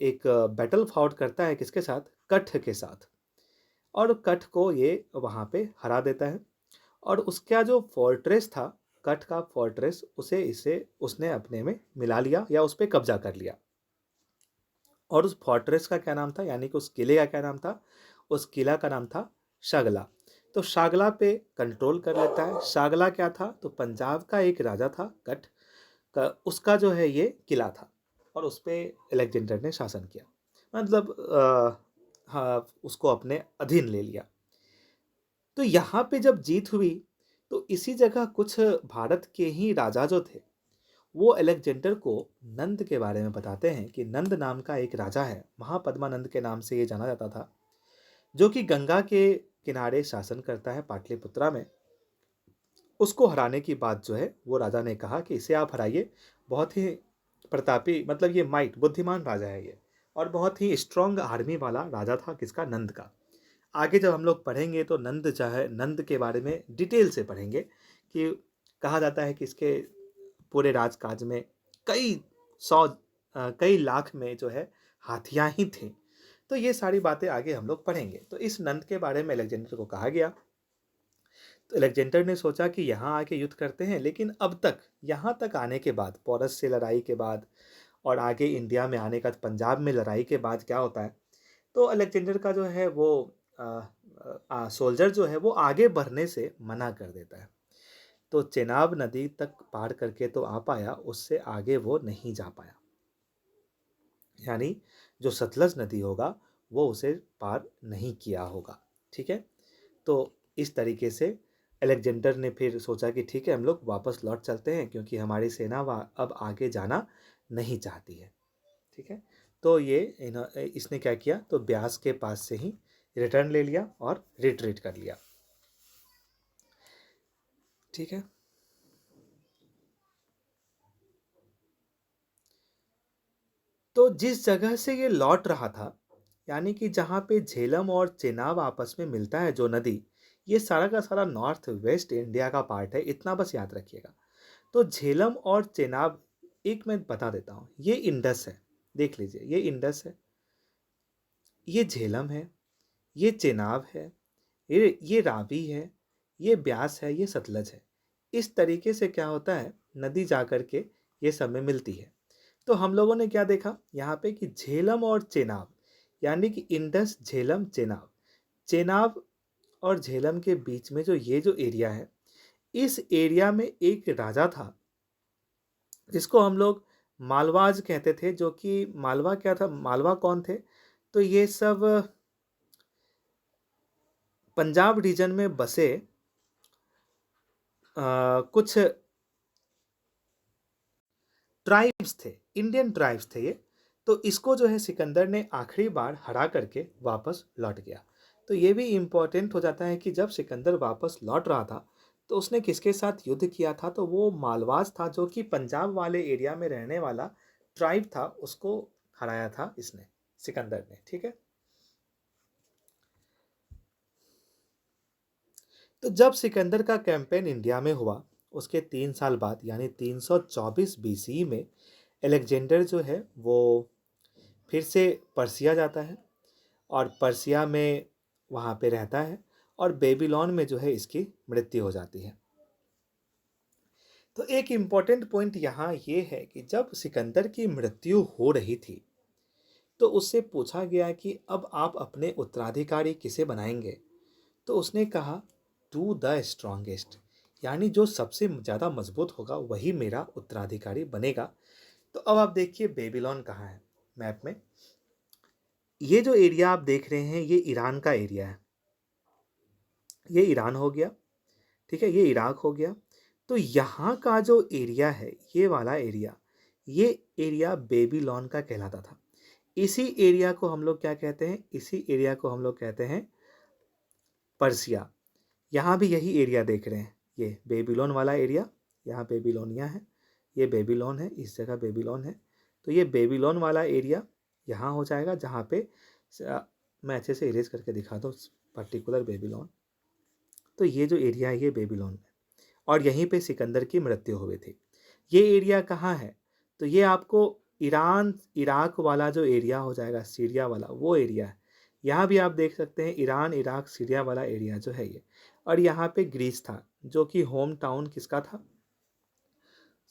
एक बैटल फाउट करता है किसके साथ? कठ के साथ। और कठ को ये वहाँ पे हरा देता है और उसका जो फोर्ट्रेस था, कठ का फोर्ट्रेस, उसे इसे उसने अपने में मिला लिया या उस पर कब्जा कर लिया। और उस फोर्ट्रेस का क्या नाम था, यानी कि उस किले का क्या नाम था? उस किला का नाम था शागला। तो शागला पे कंट्रोल कर लेता है। शागला क्या था? तो पंजाब का एक राजा था कठ का, उसका जो है ये किला था और उस पे अलेक्जेंडर ने शासन किया। मतलब हाँ, उसको अपने अधीन ले लिया। तो यहाँ पे जब जीत हुई तो इसी जगह कुछ भारत के ही राजा जो थे वो अलेक्जेंडर को नंद के बारे में बताते हैं कि नंद नाम का एक राजा है, महापद्मानंद के नाम से ये जाना जाता था, जो कि गंगा के किनारे शासन करता है पाटलिपुत्रा में। उसको हराने की बात जो है वो राजा ने कहा कि इसे आप हराइए। बहुत ही प्रतापी, मतलब ये माइट बुद्धिमान राजा है ये, और बहुत ही स्ट्रांग आर्मी वाला राजा था किसका? नंद का। आगे जब हम लोग पढ़ेंगे तो नंद चाहे नंद के बारे में डिटेल से पढ़ेंगे कि कहा जाता है कि इसके पूरे राजकाज में कई कई लाख में जो है हाथियां ही थी। तो ये सारी बातें आगे हम लोग पढ़ेंगे। तो इस नंद के बारे में अलेक्जेंडर को कहा गया। तो अलेक्जेंडर ने सोचा कि यहाँ आके युद्ध करते हैं, लेकिन अब तक यहाँ तक आने के बाद, पोरस से लड़ाई के बाद और आगे इंडिया में आने का, पंजाब में लड़ाई के बाद क्या होता है, तो अलेक्जेंडर का जो है वो सोल्जर जो है वो आगे बढ़ने से मना कर देता है। तो चेनाब नदी तक पार करके तो आ पाया, उससे आगे वो नहीं जा पाया। यानी जो सतलज नदी होगा वो उसे पार नहीं किया होगा। ठीक है। तो इस तरीके से अलेक्जेंडर ने फिर सोचा कि ठीक है, हम लोग वापस लौट चलते हैं क्योंकि हमारी सेना अब आगे जाना नहीं चाहती है। ठीक है। तो ये इसने क्या किया, तो ब्यास के पास से ही रिटर्न ले लिया और रिट्रीट कर लिया। ठीक है। तो जिस जगह से ये लौट रहा था, यानी कि जहाँ पे झेलम और चेनाब आपस में मिलता है जो नदी, ये सारा का सारा नॉर्थ वेस्ट इंडिया का पार्ट है, इतना बस याद रखिएगा। तो झेलम और चेनाब, एक मैं बता देता हूँ, ये इंडस है। देख लीजिए, ये इंडस है, ये झेलम है, ये चेनाब है, ये रावी है, ये ब्यास है, ये सतलज है। इस तरीके से क्या होता है, नदी जा कर के ये सब में मिलती है। तो हम लोगों ने क्या देखा यहाँ पे कि झेलम और चेनाब, यानी कि इंडस, झेलम, चेनाब। चेनाब और झेलम के बीच में जो ये जो एरिया है, इस एरिया में एक राजा था जिसको हम लोग मालवाज कहते थे। जो कि मालवा क्या था, मालवा कौन थे, तो ये सब पंजाब रीजन में बसे कुछ ट्राइब्स थे, इंडियन ट्राइब्स थे ये। तो इसको जो है सिकंदर ने आखिरी बार हरा करके वापस लौट गया। तो ये भी इम्पोर्टेंट हो जाता है कि जब सिकंदर वापस लौट रहा था तो उसने किसके साथ युद्ध किया था, तो वो मालवाज था, जो कि पंजाब वाले एरिया में रहने वाला ट्राइब था, उसको हराया था इसने, सिकंदर ने। ठीक है। तो जब सिकंदर का कैंपेन इंडिया में हुआ, उसके 3 साल बाद यानी 324 बीसी में अलेक्जेंडर जो है वो फिर से पर्सिया जाता है और पर्सिया में वहाँ पे रहता है और बेबीलोन में जो है इसकी मृत्यु हो जाती है। तो एक इम्पॉर्टेंट पॉइंट यहाँ ये है कि जब सिकंदर की मृत्यु हो रही थी तो उससे पूछा गया कि अब आप अपने उत्तराधिकारी किसे बनाएंगे। तो उसने कहा टू द स्ट्रॉन्गेस्ट, यानी जो सबसे ज़्यादा मजबूत होगा वही मेरा उत्तराधिकारी बनेगा। तो अब आप देखिए बेबीलोन कहाँ है मैप में। ये जो एरिया आप देख रहे हैं ये ईरान का एरिया है। ये ईरान हो गया, ठीक है, ये इराक हो गया। तो यहाँ का जो एरिया है, ये वाला एरिया, ये एरिया बेबीलोन का कहलाता था। इसी एरिया को हम लोग क्या कहते हैं, इसी एरिया को हम लोग कहते हैं पर्सिया। यहाँ भी यही एरिया देख रहे हैं, ये बेबीलोन वाला एरिया, यहाँ बेबीलोनिया है, ये बेबीलोन है, इस जगह बेबीलोन है। तो ये बेबीलोन वाला एरिया यहाँ हो जाएगा, जहाँ पे मैं अच्छे से इरेज करके दिखा दूँ पर्टिकुलर बेबीलोन। तो ये जो एरिया है ये बेबीलोन है और यहीं पे सिकंदर की मृत्यु हुई थी। ये एरिया कहाँ है, तो ये आपको ईरान इराक वाला जो एरिया हो जाएगा, सीरिया वाला वो एरिया है। यहाँ भी आप देख सकते हैं ईरान इराक सीरिया वाला एरिया जो है ये। और यहाँ पे ग्रीस था, जो कि होम टाउन किसका था,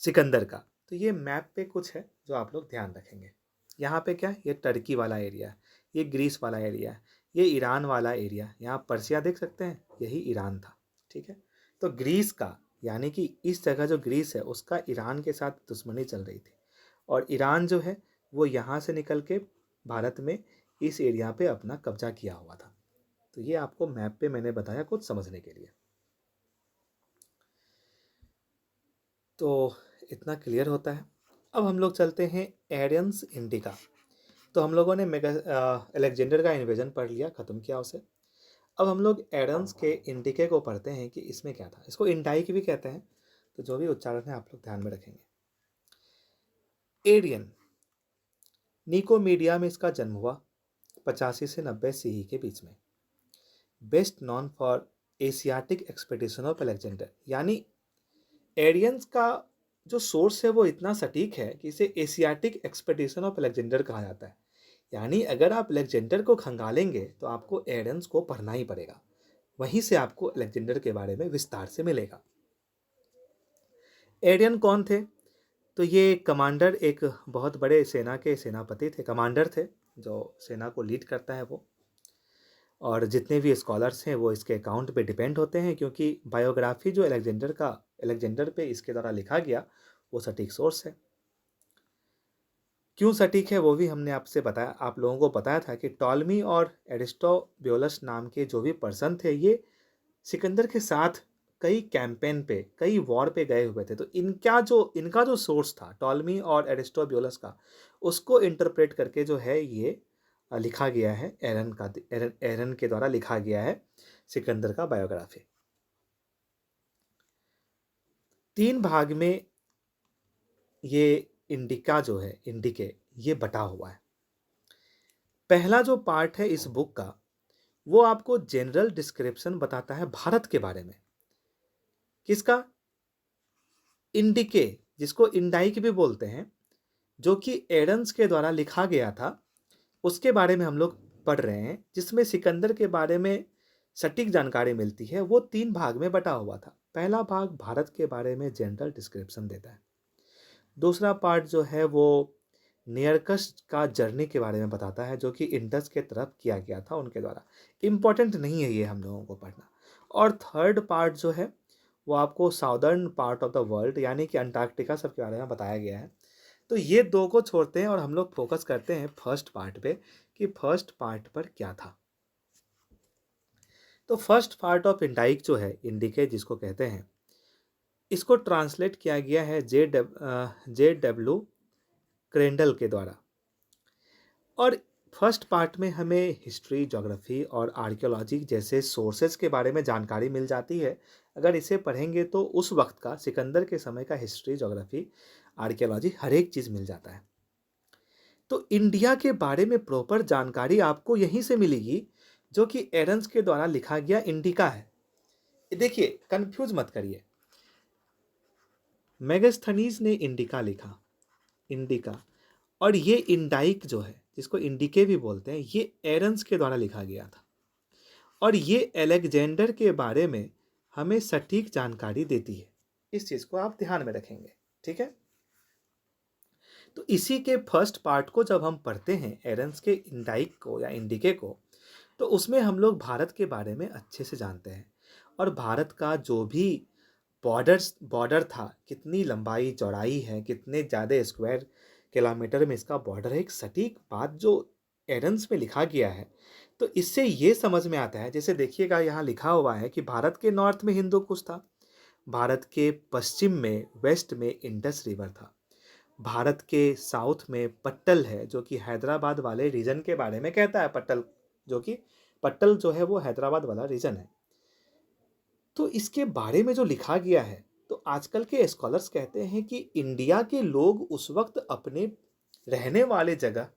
सिकंदर का। तो ये मैप पे कुछ है जो आप लोग ध्यान रखेंगे। यहाँ पे क्या है, ये टर्की वाला एरिया है, ये ग्रीस वाला एरिया है, ये ईरान वाला एरिया, यहाँ पर्सिया देख सकते हैं, यही ईरान था। ठीक है। तो ग्रीस का, यानी कि इस जगह जो ग्रीस है उसका ईरान के साथ दुश्मनी चल रही थी और ईरान जो है वो यहाँ से निकल के भारत में इस एरिया पे अपना कब्जा किया हुआ था। तो ये आपको मैप पे मैंने बताया कुछ समझने के लिए। तो इतना क्लियर होता है। अब हम लोग चलते हैं एरियंस इंडिका। तो हम लोगों ने अलेक्जेंडर का इन्वेजन पढ़ लिया, ख़त्म किया उसे। अब हम लोग एरियंस के इंडिके को पढ़ते हैं कि इसमें क्या था। इसको इंडाइक भी कहते हैं, तो जो भी उच्चारण है आप लोग ध्यान में रखेंगे। एरियन, निकोमीडिया में इसका जन्म हुआ 85 से 90 सीई के बीच में। Best non for Asiatic expedition of Alexander, यानी एरियंस का जो सोर्स है वो इतना सटीक है कि इसे एशियाटिक एक्सपेडिशन ऑफ अलेक्जेंडर कहा जाता है। यानी अगर आप अलेक्जेंडर को खंगालेंगे तो आपको एरियंस को पढ़ना ही पड़ेगा, वहीं से आपको अलेक्जेंडर के बारे में विस्तार से मिलेगा। एरियन कौन थे, तो ये कमांडर, एक बहुत बड़े सेना के सेनापति थे, कमांडर थे, जो सेना को लीड करता है वो। और जितने भी स्कॉलर्स हैं वो इसके अकाउंट पे डिपेंड होते हैं, क्योंकि बायोग्राफी जो अलेक्जेंडर पे इसके द्वारा लिखा गया वो सटीक सोर्स है। क्यों सटीक है वो भी हमने आपसे बताया, आप लोगों को बताया था कि टॉलमी और एरिस्टोब्यूलस नाम के जो भी पर्सन थे ये सिकंदर के साथ कई कैंपेन पे, कई वॉर पे गए हुए थे। तो इनका जो सोर्स था टॉलमी और एरिस्टोब्यूलस का, उसको इंटरप्रेट करके जो है ये लिखा गया है, एरन के द्वारा लिखा गया है सिकंदर का बायोग्राफी। 3 भाग में ये इंडिका जो है, इंडिके, ये बटा हुआ है। पहला जो पार्ट है इस बुक का वो आपको जनरल डिस्क्रिप्शन बताता है भारत के बारे में। किसका, इंडिके, जिसको इंडाइक भी बोलते हैं, जो कि एडम्स के द्वारा लिखा गया था, उसके बारे में हम लोग पढ़ रहे हैं, जिसमें सिकंदर के बारे में सटीक जानकारी मिलती है। वो 3 भाग में बटा हुआ था। पहला भाग भारत के बारे में जनरल डिस्क्रिप्शन देता है। दूसरा पार्ट जो है वो नियरकस का जर्नी के बारे में बताता है, जो कि इंडस के तरफ किया गया था उनके द्वारा। इम्पॉर्टेंट नहीं है ये हम लोगों को पढ़ना। और थर्ड पार्ट जो है वो आपको southern part of the world, यानी कि अंटार्कटिका सब के बारे में बताया गया है। तो ये 2 को छोड़ते हैं और हम लोग फोकस करते हैं फर्स्ट पार्ट पे, कि फर्स्ट पार्ट पर क्या था। तो फर्स्ट पार्ट ऑफ इंडाइक जो है, इंडिके जिसको कहते हैं, इसको ट्रांसलेट किया गया है जे डब्ल्यू क्रेंडल के द्वारा। और फर्स्ट पार्ट में हमें हिस्ट्री, ज्योग्राफी और आर्कियोलॉजी जैसे सोर्सेज के बारे में जानकारी मिल जाती है। अगर इसे पढ़ेंगे तो उस वक्त का, सिकंदर के समय का हिस्ट्री, ज्योग्राफी, आर्कियोलॉजी हर एक चीज़ मिल जाता है। तो इंडिया के बारे में प्रॉपर जानकारी आपको यहीं से मिलेगी, जो कि एरन्स के द्वारा लिखा गया इंडिका है। देखिए, कंफ्यूज मत करिए। मेगास्थनीज ने इंडिका लिखा, इंडिका, और ये इंडाइक जो है, जिसको इंडिके भी बोलते हैं, ये एरन्स के द्वारा लिखा गया था। और ये अलेक्जेंडर के बारे में हमें सटीक जानकारी देती है। इस चीज़ को आप ध्यान में रखेंगे, ठीक है। तो इसी के फर्स्ट पार्ट को जब हम पढ़ते हैं, एरन्स के इंडाइक को या इंडिके को, तो उसमें हम लोग भारत के बारे में अच्छे से जानते हैं। और भारत का जो भी बॉर्डर था, कितनी लंबाई चौड़ाई है, कितने ज़्यादा स्क्वायर किलोमीटर में इसका बॉर्डर है, एक सटीक बात जो एरन्स में लिखा गया है। तो इससे ये समझ में आता है, जैसे देखिएगा यहाँ लिखा हुआ है कि भारत के नॉर्थ में हिंदू कुश था, भारत के पश्चिम में, वेस्ट में इंडस रिवर था, भारत के साउथ में पट्टल है, जो कि हैदराबाद वाले रीजन के बारे में कहता है। पट्टल जो है वो हैदराबाद वाला रीजन है। तो इसके बारे में जो लिखा गया है, तो आजकल के स्कॉलर्स कहते हैं कि इंडिया के लोग उस वक्त अपने रहने वाले जगह,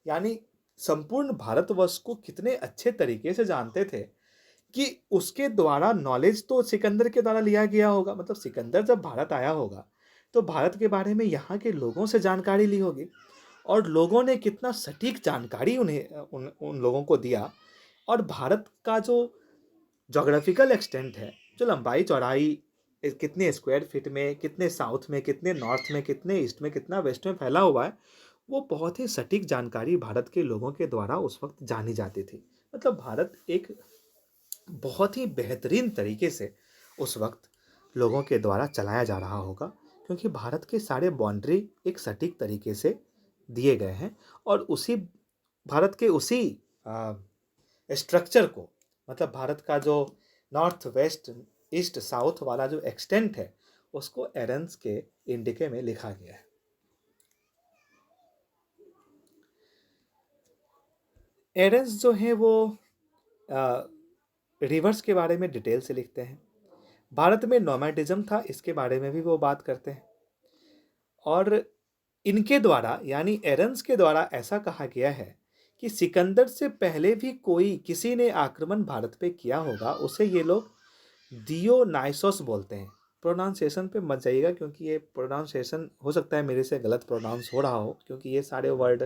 यानी संपूर्ण भारतवर्ष को कितने अच्छे तरीके से जानते थे कि उसके द्वारा नॉलेज तो सिकंदर के द्वारा लिया गया होगा। मतलब सिकंदर जब भारत आया होगा तो भारत के बारे में यहाँ के लोगों से जानकारी ली होगी, और लोगों ने कितना सटीक जानकारी उन्हें उन उन लोगों को दिया। और भारत का जो जोग्राफिकल एक्सटेंट है, जो लंबाई चौड़ाई, कितने स्क्वायर फीट में, कितने साउथ में, कितने नॉर्थ में, कितने ईस्ट में, कितना वेस्ट में फैला हुआ है, वो बहुत ही सटीक जानकारी भारत के लोगों के द्वारा उस वक्त जानी जाती थी। मतलब भारत एक बहुत ही बेहतरीन तरीके से उस वक्त लोगों के द्वारा चलाया जा रहा होगा, क्योंकि भारत के सारे बाउंड्री एक सटीक तरीके से दिए गए हैं। और उसी भारत के उसी स्ट्रक्चर को, मतलब भारत का जो नॉर्थ, वेस्ट, ईस्ट, साउथ वाला जो एक्सटेंट है, उसको एरन्स के इंडिके में लिखा गया है। एरन्स जो है वो रिवर्स के बारे में डिटेल से लिखते हैं। भारत में नोमैडिज्म था, इसके बारे में भी वो बात करते हैं। और इनके द्वारा, यानी एरन्स के द्वारा ऐसा कहा गया है कि सिकंदर से पहले भी कोई किसी ने आक्रमण भारत पे किया होगा, उसे ये लोग दियोनाइसोस बोलते हैं। प्रोनाउंसिएशन पे मत जाइएगा, क्योंकि ये प्रोनाउंसिएशन हो सकता है मेरे से गलत प्रोनाउंस हो रहा हो, क्योंकि ये सारे वर्ड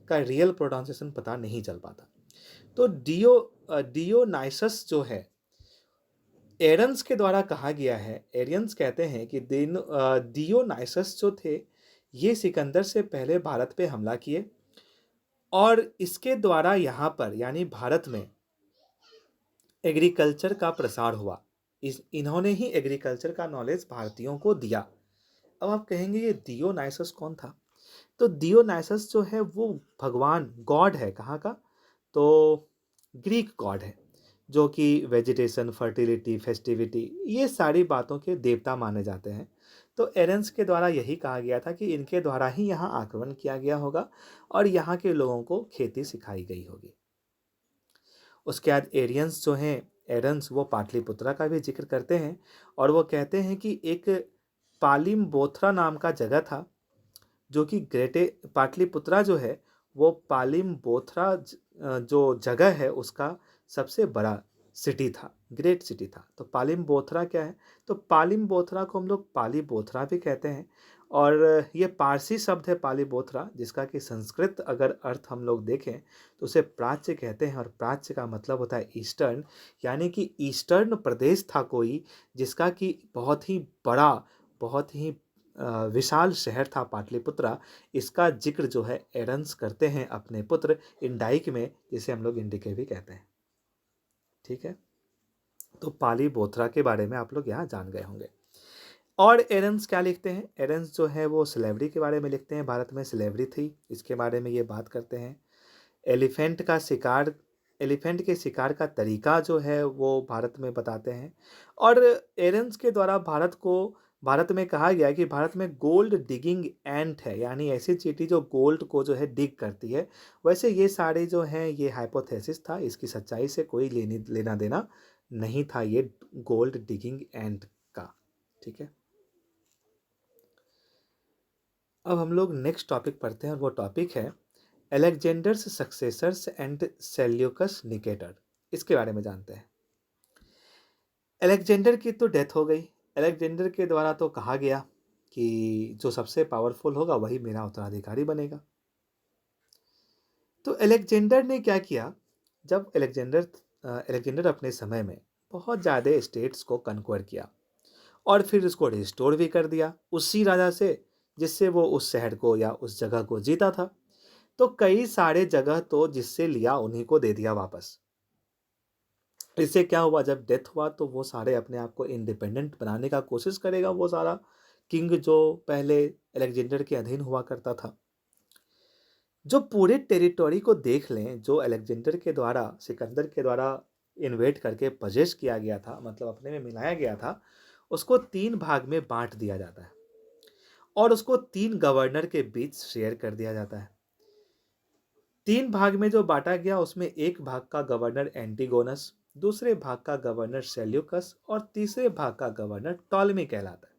का रियल प्रोनाउंसिएशन पता नहीं चल पाता। तो डियोनाइसस जो है, एरन्स के द्वारा कहा गया है। एरियंस कहते हैं कि डियोनाइसस जो थे, ये सिकंदर से पहले भारत पे हमला किए, और इसके द्वारा यहाँ पर, यानी भारत में एग्रीकल्चर का प्रसार हुआ। इन्होंने ही एग्रीकल्चर का नॉलेज भारतीयों को दिया। अब आप कहेंगे ये डियोनाइसस कौन था? तो डियोनाइसस जो है वो भगवान, गॉड है। कहाँ का? तो ग्रीक गॉड है, जो कि वेजिटेशन, फर्टिलिटी, फेस्टिविटी, ये सारी बातों के देवता माने जाते हैं। तो एरेंस के द्वारा यही कहा गया था कि इनके द्वारा ही यहाँ आक्रमण किया गया होगा और यहाँ के लोगों को खेती सिखाई गई होगी। उसके बाद एरियंस जो हैं, एरन्स, वो पाटलिपुत्रा का भी जिक्र करते हैं, और वो कहते हैं कि एक पालिम बोथरा नाम का जगह था, जो कि ग्रेटे पाटलिपुत्रा जो है वो पालिम बोथरा जो जगह है उसका सबसे बड़ा सिटी था, ग्रेट सिटी था। तो पालिम बोथरा क्या है? तो पालिम बोथरा को हम लोग पाली बोथरा भी कहते हैं, और ये पारसी शब्द है पाली बोथरा, जिसका कि संस्कृत अगर अर्थ हम लोग देखें तो उसे प्राच्य कहते हैं, और प्राच्य का मतलब होता है ईस्टर्न, यानी कि ईस्टर्न प्रदेश था कोई, जिसका कि बहुत ही बड़ा, बहुत ही विशाल शहर था पाटलिपुत्रा। इसका जिक्र जो है एरन्स करते हैं अपने पुत्र इंडाइक में, जिसे हम लोग इंडिके भी कहते हैं। ठीक है, तो पाली बोथरा के बारे में आप लोग यहाँ जान गए होंगे। और एरन्स क्या लिखते हैं? एरन्स जो है वो स्लेवरी के बारे में लिखते हैं। भारत में स्लेवरी थी, इसके बारे में ये बात करते हैं। एलिफेंट का शिकार, एलिफेंट के शिकार का तरीका जो है वो भारत में बताते हैं। और एरन्स के द्वारा भारत को भारत में कहा गया है कि भारत में गोल्ड डिगिंग एंट है, यानी ऐसी चींटी जो गोल्ड को जो है डिग करती है। वैसे ये सारे जो हैं ये हाइपोथेसिस था, इसकी सच्चाई से कोई लेना देना नहीं था ये गोल्ड डिगिंग एंट का। ठीक है, अब हम लोग नेक्स्ट टॉपिक पढ़ते हैं और वो टॉपिक है Alexander's successors and Seleucus Nicator. इसके बारे में जानते हैं। अलेक्जेंडर की तो डेथ हो गई। अलेक्जेंडर के द्वारा तो कहा गया कि जो सबसे पावरफुल होगा वही मेरा उत्तराधिकारी बनेगा। तो अलेक्जेंडर ने क्या किया, जब अलेक्जेंडर अपने समय में बहुत ज़्यादा स्टेट्स को कन्क्वर किया और फिर उसको रिस्टोर भी कर दिया उसी राजा से जिससे वो उस शहर को या उस जगह को जीता था। तो कई सारे जगह तो जिससे लिया उन्हीं को दे दिया वापस। इससे क्या हुआ, जब डेथ हुआ तो वो सारे अपने आप को इंडिपेंडेंट बनाने का कोशिश करेगा, वो सारा किंग जो पहले अलेक्जेंडर के अधीन हुआ करता था। जो पूरे टेरिटोरी को देख लें जो अलेक्जेंडर के द्वारा सिकंदर के द्वारा इन्वेट करके पजेश किया गया था, मतलब अपने में मिलाया गया था, उसको 3 भाग में बांट दिया जाता है और उसको 3 गवर्नर के बीच शेयर कर दिया जाता है। 3 भाग में जो बांटा गया उसमें एक भाग का गवर्नर एंटीगोनस, दूसरे भाग का गवर्नर सेल्यूकस और तीसरे भाग का गवर्नर टॉलेमी कहलाता है।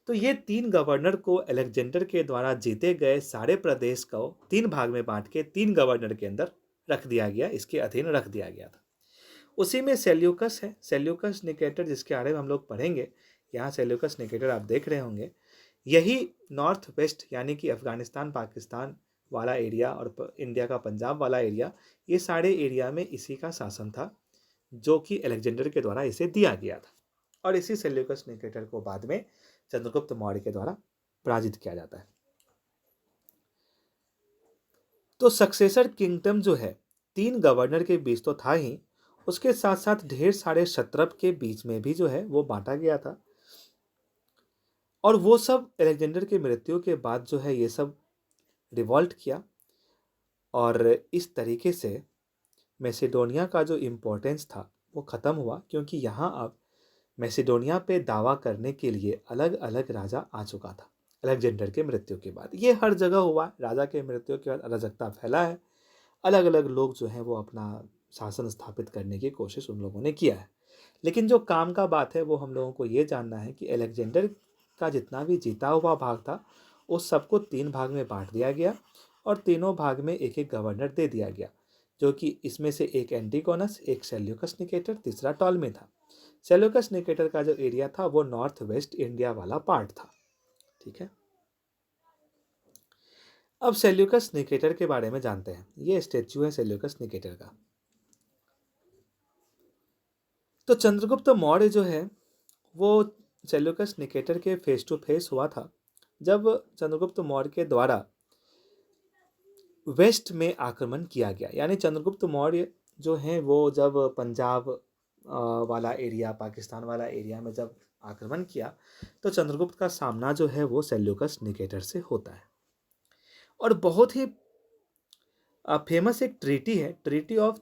तो ये 3 गवर्नर को अलेक्जेंडर के द्वारा जीते गए सारे प्रदेश को 3 भाग में बांट के 3 गवर्नर के अंदर रख दिया गया, इसके अधीन रख दिया गया था। उसी में सेल्यूकस है, सेल्यूकस निकेटर, जिसके बारे में हम लोग पढ़ेंगे। यहाँ सेल्यूकस निकेटर आप देख रहे होंगे, यही नॉर्थ वेस्ट यानी कि अफगानिस्तान पाकिस्तान वाला एरिया और इंडिया का पंजाब वाला एरिया, ये सारे एरिया में इसी का शासन था जो कि अलेक्जेंडर के द्वारा इसे दिया गया था। और इसी सेल्यूकस निकेटर को बाद में चंद्रगुप्त मौर्य के द्वारा पराजित किया जाता है। तो सक्सेसर किंगडम जो है 3 गवर्नर के बीच तो था ही, उसके साथ साथ ढेर सारे क्षत्रप के बीच में भी जो है वो बांटा गया था। और वो सब अलेक्जेंडर के मृत्यु के बाद जो है ये सब रिवॉल्ट किया और इस तरीके से मैसेडोनिया का जो इम्पोर्टेंस था वो ख़त्म हुआ, क्योंकि यहाँ अब मैसेडोनिया पे दावा करने के लिए अलग अलग राजा आ चुका था। अलेक्जेंडर के मृत्यु के बाद ये हर जगह हुआ, राजा के मृत्यु के बाद अराजकता फैला है, अलग अलग लोग जो हैं वो अपना शासन स्थापित करने की कोशिश उन लोगों ने किया है। लेकिन जो काम का बात है वो हम लोगों को ये जानना है कि अलेक्जेंडर का जितना भी जीता हुआ भाग था उस सबको 3 भाग में बांट दिया गया और तीनों भाग में एक एक गवर्नर दे दिया गया, जो कि इसमें से एक एंटीगोनस, एक सेल्यूकस निकेटर, तीसरा टॉलमी था। सेल्यूकस निकेटर का जो एरिया था वो नॉर्थ वेस्ट इंडिया वाला पार्ट था। ठीक है, अब सेल्यूकस निकेटर के बारे में जानते हैं। ये स्टेच्यू है सेल्यूकस निकेटर का। तो चंद्रगुप्त मौर्य जो है वो सेल्यूकस निकेटर के फेस टू फेस हुआ था जब चंद्रगुप्त मौर्य के द्वारा वेस्ट में आक्रमण किया गया। यानी चंद्रगुप्त मौर्य जो हैं वो जब पंजाब वाला एरिया, पाकिस्तान वाला एरिया में जब आक्रमण किया तो चंद्रगुप्त का सामना जो है वो सेल्यूकस निकेटर से होता है। और बहुत ही फेमस एक ट्रीटी है, ट्रीटी ऑफ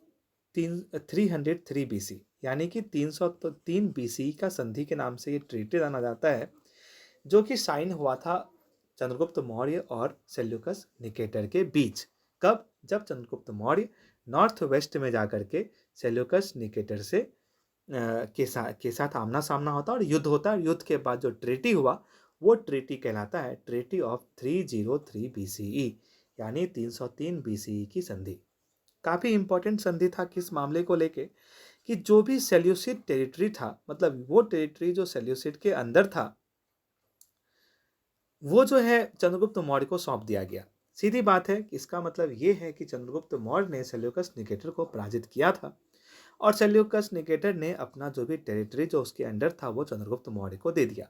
303 BC, यानी कि 303 BC का संधि के नाम से ये ट्रीटी जाना जाता है, जो कि साइन हुआ था चंद्रगुप्त मौर्य और सेल्यूकस निकेटर के बीच। कब? जब चंद्रगुप्त मौर्य नॉर्थ वेस्ट में जाकर के सेल्यूकस निकेटर से के साथ आमना सामना होता है और युद्ध होता है। युद्ध के बाद जो ट्रीटी हुआ वो ट्रीटी कहलाता है ट्रीटी ऑफ 303 BCE, यानी 303 BCE की संधि। काफ़ी इंपॉर्टेंट संधि था किस मामले को लेके कि जो भी सेल्यूसिड टेरिटरी था, मतलब वो टेरिटरी जो सेल्यूसिड के अंदर था, वो जो है चंद्रगुप्त मौर्य को सौंप दिया गया। सीधी बात है, इसका मतलब ये है कि चंद्रगुप्त मौर्य ने सेल्यूकस निकेटर को पराजित किया था और सेल्यूकस निकेटर ने अपना जो भी टेरिटरी जो उसके अंडर था वो चंद्रगुप्त मौर्य को दे दिया।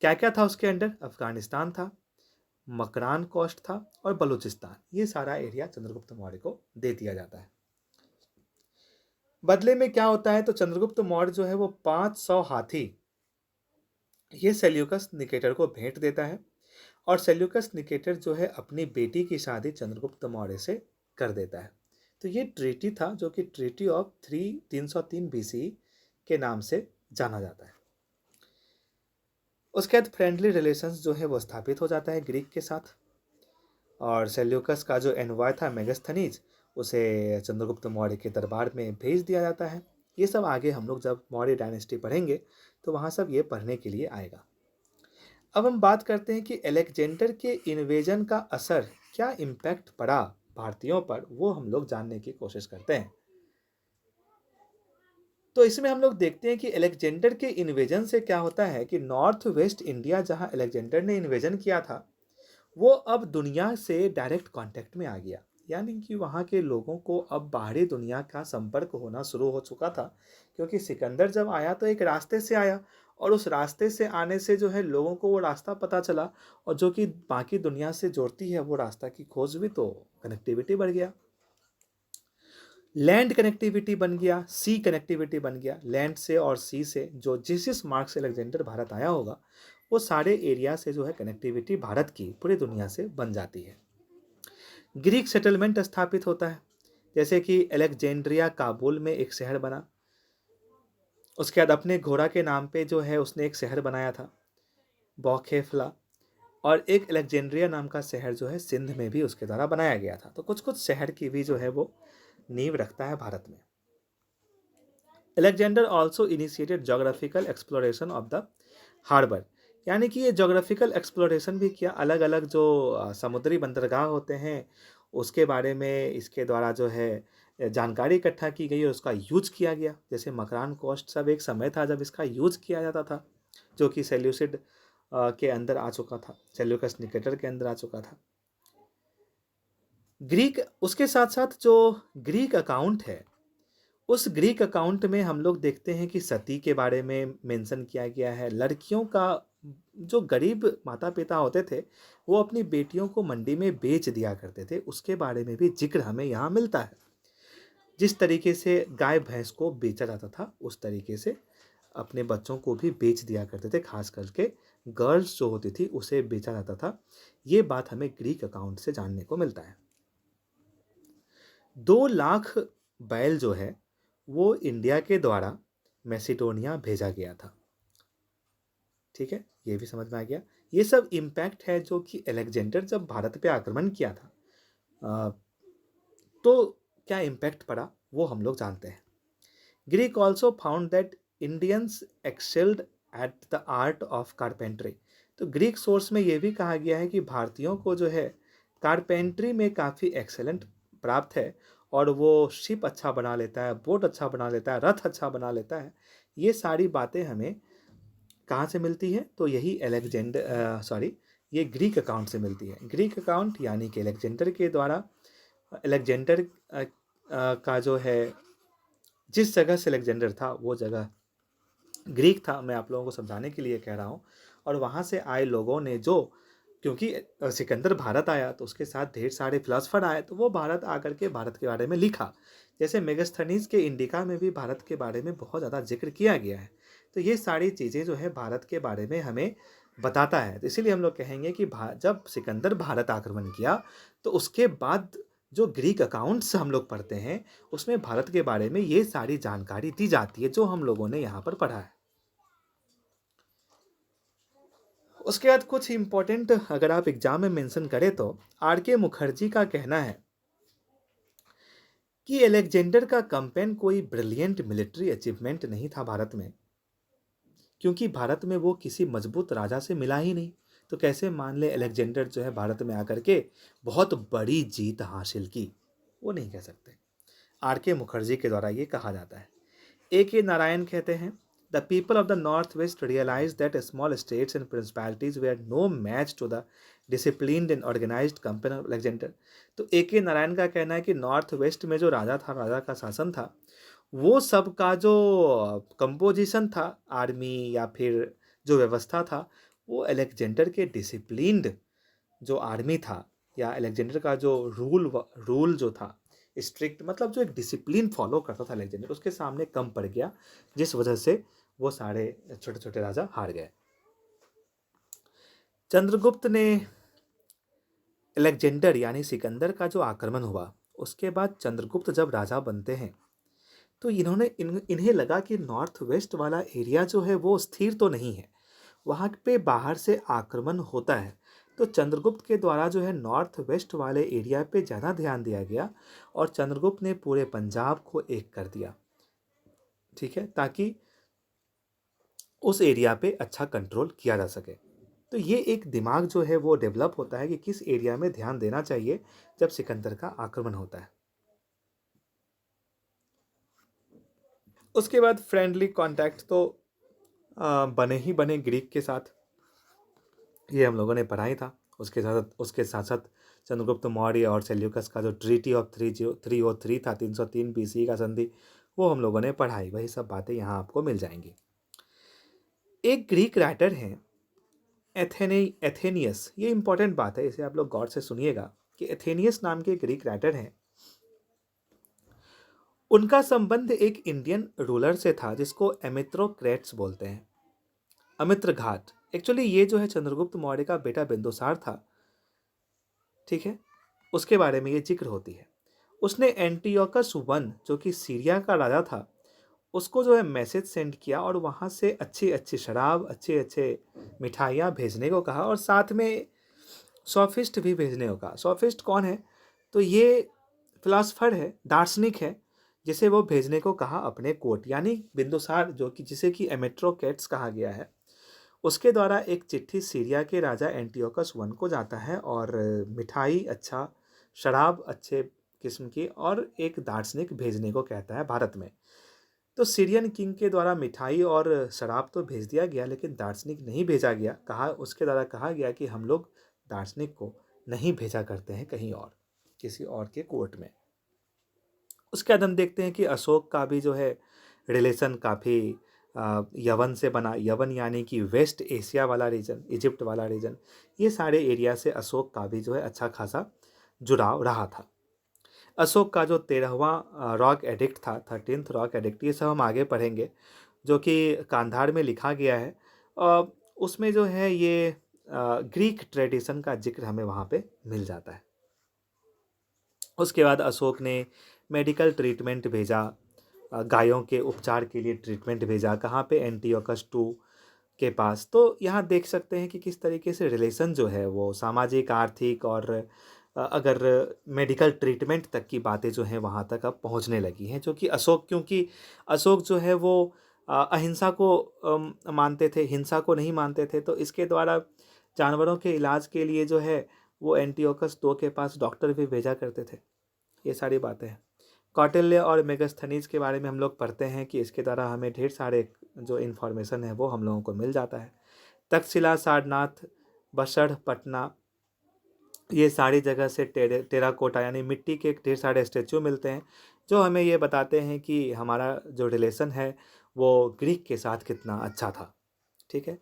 क्या क्या था उसके अंडर? अफगानिस्तान था, मकरान कोस्ट था और बलूचिस्तान, ये सारा एरिया चंद्रगुप्त मौर्य को दे दिया जाता है। बदले में क्या होता है, तो चंद्रगुप्त मौर्य जो है वो 500 हाथी ये सेल्यूकस निकेटर को भेंट देता है और सेल्यूकस निकेटर जो है अपनी बेटी की शादी चंद्रगुप्त मौर्य से कर देता है। तो ये ट्रीटी था जो कि ट्रीटी ऑफ 303 BC के नाम से जाना जाता है। उसके बाद फ्रेंडली रिलेशंस जो है वो स्थापित हो जाता है ग्रीक के साथ। और सेल्यूकस का जो एनवॉय था मेगास्थनीज, उसे चंद्रगुप्त मौर्य के दरबार में भेज दिया जाता है। ये सब आगे हम लोग जब मौर्य डायनेस्टी पढ़ेंगे तो वहाँ सब ये पढ़ने के लिए आएगा। अब हम बात करते हैं कि अलेक्जेंडर के इन्वेजन का असर, क्या इम्पैक्ट पड़ा भारतीयों पर, वो हम लोग जानने की कोशिश करते हैं। तो इसमें हम लोग देखते हैं कि अलेक्जेंडर के इन्वेजन से क्या होता है कि नॉर्थ वेस्ट इंडिया जहां अलेक्जेंडर ने इन्वेजन किया था, वो अब दुनिया से डायरेक्ट कांटेक्ट में आ गया। यानी कि वहाँ के लोगों को अब बाहरी दुनिया का संपर्क होना शुरू हो चुका था, क्योंकि सिकंदर जब आया तो एक रास्ते से आया, और उस रास्ते से आने से जो है लोगों को वो रास्ता पता चला, और जो कि बाकी दुनिया से जोड़ती है वो रास्ता की खोज हुई, तो कनेक्टिविटी बढ़ गया। लैंड कनेक्टिविटी बन गया, सी कनेक्टिविटी बन गया। लैंड से और सी से जो जिस मार्ग से अलेक्जेंडर भारत आया होगा, वो सारे एरिया से जो है कनेक्टिविटी भारत की पूरी दुनिया से बन जाती है। ग्रीक सेटलमेंट स्थापित होता है, जैसे कि अलेक्जेंड्रिया काबुल में एक शहर बना। उसके बाद अपने घोड़ा के नाम पे जो है उसने एक शहर बनाया था, बौखेफला। और एक अलेक्जेंड्रिया नाम का शहर जो है सिंध में भी उसके द्वारा बनाया गया था। तो कुछ कुछ शहर की भी जो है वो नींव रखता है भारत में। Alexander also initiated geographical exploration of the harbour, यानी कि ये जोग्राफिकल एक्सप्लोरेशन भी किया। अलग अलग जो समुद्री बंदरगाह होते हैं उसके बारे में इसके द्वारा जो है जानकारी इकट्ठा की गई और उसका यूज किया गया। जैसे मकरान कोस्ट सब एक समय था जब इसका यूज किया जाता था, जो कि सेल्यूसिड के अंदर आ चुका था, सेल्यूकस निकेटर के अंदर आ चुका था। ग्रीक, उसके साथ साथ जो ग्रीक अकाउंट है, उस ग्रीक अकाउंट में हम लोग देखते हैं कि सती के बारे में मेंशन किया गया है। लड़कियों का, जो गरीब माता पिता होते थे वो अपनी बेटियों को मंडी में बेच दिया करते थे, उसके बारे में भी जिक्र हमें यहाँ मिलता है। जिस तरीके से गाय भैंस को बेचा जाता था, उस तरीके से अपने बच्चों को भी बेच दिया करते थे, खास करके गर्ल्स जो होती थी उसे बेचा जाता था। ये बात हमें ग्रीक अकाउंट से जानने को मिलता है। 2 लाख बैल जो है वो इंडिया के द्वारा मैसिडोनिया भेजा गया था। ठीक है, ये भी समझ में आ गया। ये सब इम्पैक्ट है जो कि अलेक्जेंडर जब भारत पे आक्रमण किया था, तो क्या इम्पैक्ट पड़ा वो हम लोग जानते हैं। Greek also found that Indians excelled at the art of carpentry. तो ग्रीक सोर्स में ये भी कहा गया है कि भारतीयों को जो है कारपेंट्री में काफ़ी एक्सेलेंट प्राप्त है, और वो शिप अच्छा बना लेता है, बोट अच्छा बना लेता है, रथ अच्छा बना लेता है। ये सारी बातें हमें कहाँ से मिलती है, तो यही ये ग्रीक अकाउंट से मिलती है। ग्रीक अकाउंट यानी कि अलेक्जेंडर के द्वारा, अलेक्जेंडर का जो है, जिस जगह से अलेक्जेंडर था वो जगह ग्रीक था, मैं आप लोगों को समझाने के लिए कह रहा हूँ। और वहाँ से आए लोगों ने जो, क्योंकि सिकंदर भारत आया तो उसके साथ ढेर सारे फिलोसफर आए, तो वो भारत आकर के भारत के बारे में लिखा। जैसे मेगास्थनीज के इंडिका में भी भारत के बारे में बहुत ज़्यादा जिक्र किया गया है। तो ये सारी चीज़ें जो है भारत के बारे में हमें बताता है। तो इसीलिए हम लोग कहेंगे कि जब सिकंदर भारत आक्रमण किया तो उसके बाद जो ग्रीक अकाउंट्स हम लोग पढ़ते हैं उसमें भारत के बारे में ये सारी जानकारी दी जाती है जो हम लोगों ने यहाँ पर पढ़ा है। उसके बाद कुछ इंपॉर्टेंट अगर आप एग्जाम में मेंशन करें तो आर.के. मुखर्जी का कहना है कि अलेक्जेंडर का कैंपेन कोई ब्रिलियंट मिलिट्री अचीवमेंट नहीं था भारत में, क्योंकि भारत में वो किसी मजबूत राजा से मिला ही नहीं। तो कैसे मान ले अलेक्जेंडर जो है भारत में आकर के बहुत बड़ी जीत हासिल की, वो नहीं कह सकते। आर.के. मुखर्जी के द्वारा ये कहा जाता है। A.K. नारायण कहते हैं, the people of the north west realise that small states and principalities were no match to the disciplined and organised campaign of Alexander. तो A.K. नारायण का कहना है कि नॉर्थ वेस्ट में जो राजा था, राजा का शासन था, वो सब का जो कंपोजिशन था, आर्मी या फिर जो व्यवस्था था, वो अलेक्जेंडर के डिसिप्लिन्ड जो आर्मी था, या अलेक्जेंडर का जो रूल जो था स्ट्रिक्ट, मतलब जो एक डिसिप्लिन फॉलो करता था अलेक्जेंडर, उसके सामने कम पड़ गया, जिस वजह से वो सारे छोटे छोटे राजा हार गए। चंद्रगुप्त ने अलेक्जेंडर यानी सिकंदर का जो आक्रमण हुआ, उसके बाद चंद्रगुप्त जब राजा बनते हैं तो इन्हें लगा कि नॉर्थ वेस्ट वाला एरिया जो है वो स्थिर तो नहीं है, वहाँ पे बाहर से आक्रमण होता है। तो चंद्रगुप्त के द्वारा जो है नॉर्थ वेस्ट वाले एरिया पे ज़्यादा ध्यान दिया गया और चंद्रगुप्त ने पूरे पंजाब को एक कर दिया, ठीक है, ताकि उस एरिया पे अच्छा कंट्रोल किया जा सके। तो ये एक दिमाग जो है वो डेवलप होता है कि किस एरिया में ध्यान देना चाहिए जब सिकंदर का आक्रमण होता है। उसके बाद फ्रेंडली कांटेक्ट तो बने ही बने ग्रीक के साथ, ये हम लोगों ने पढ़ा ही था। उसके साथ साथ चंद्रगुप्त मौर्य और सेल्यूकस का जो ट्रीटी ऑफ 303 था, 303 बीसी का संधि, वो हम लोगों ने पढ़ाई। वही सब बातें यहाँ आपको मिल जाएंगी। एक ग्रीक राइटर हैं एथेनियस, ये इंपॉर्टेंट बात है, इसे आप लोग गौर से सुनिएगा कि एथेनियस नाम के ग्रीक राइटर हैं। उनका संबंध एक इंडियन रूलर से था जिसको एमिथ्रोक्रेट्स बोलते हैं, अमित्र घाट। एक्चुअली ये जो है चंद्रगुप्त मौर्य का बेटा बिंदुसार था, ठीक है, उसके बारे में ये जिक्र होती है। उसने एंटियोकस वन, जो कि सीरिया का राजा था, उसको जो है मैसेज सेंड किया और वहाँ से अच्छी अच्छी शराब, अच्छे अच्छे मिठाइयाँ भेजने को कहा और साथ में सोफिस्ट भी भेजने को कहा। सोफिस्ट कौन है? तो ये फिलासफर है, दार्शनिक है, जिसे वो भेजने को कहा अपने कोर्ट, यानी बिंदुसार जो कि जिसे कि एमेट्रोकेट्स कहा गया है, उसके द्वारा एक चिट्ठी सीरिया के राजा एंटियोकस वन को जाता है और मिठाई, अच्छा शराब अच्छे किस्म की और एक दार्शनिक भेजने को कहता है भारत में। तो सीरियन किंग के द्वारा मिठाई और शराब तो भेज दिया गया, लेकिन दार्शनिक नहीं भेजा गया। उसके द्वारा कहा गया कि हम लोग दार्शनिक को नहीं भेजा करते हैं कहीं और, किसी और के कोर्ट में। उसके बाद हम देखते हैं कि अशोक का भी जो है रिलेशन काफ़ी यवन से बना। यवन यानी कि वेस्ट एशिया वाला रीजन, इजिप्ट वाला रीजन, ये सारे एरिया से अशोक का भी जो है अच्छा खासा जुड़ाव रहा था। अशोक का जो 13वां रॉक एडिक्ट था, 13th रॉक एडिक्ट, ये सब हम आगे पढ़ेंगे, जो कि कांधार में लिखा गया है। अ, उसमें जो है ये ग्रीक ट्रेडिशन का जिक्र हमें वहाँ पे मिल जाता है। उसके बाद अशोक ने मेडिकल ट्रीटमेंट भेजा, गायों के उपचार के लिए ट्रीटमेंट भेजा। कहाँ पे? एंटियोकस टू के पास। तो यहाँ देख सकते हैं कि किस तरीके से रिलेशन जो है वो सामाजिक, आर्थिक और अगर मेडिकल ट्रीटमेंट तक की बातें जो हैं वहाँ तक अब पहुँचने लगी हैं, जो कि क्योंकि अशोक जो है वो अहिंसा को मानते थे, हिंसा को नहीं मानते थे। तो इसके द्वारा जानवरों के इलाज के लिए जो है वो एंटियोकस दो के पास डॉक्टर भी भेजा करते थे। ये सारी बातें हैं। कौटिल्य और मेगास्थनीज के बारे में हम लोग पढ़ते हैं कि इसके द्वारा हमें ढेर सारे जो इन्फॉर्मेशन है वो हम लोगों को मिल जाता है। तक्षशिला, सारनाथ, बसड़, पटना, ये सारी जगह से टेराकोटा यानी मिट्टी के ढेर सारे स्टेच्यू मिलते हैं, जो हमें ये बताते हैं कि हमारा जो रिलेशन है वो ग्रीक के साथ कितना अच्छा था, ठीक है।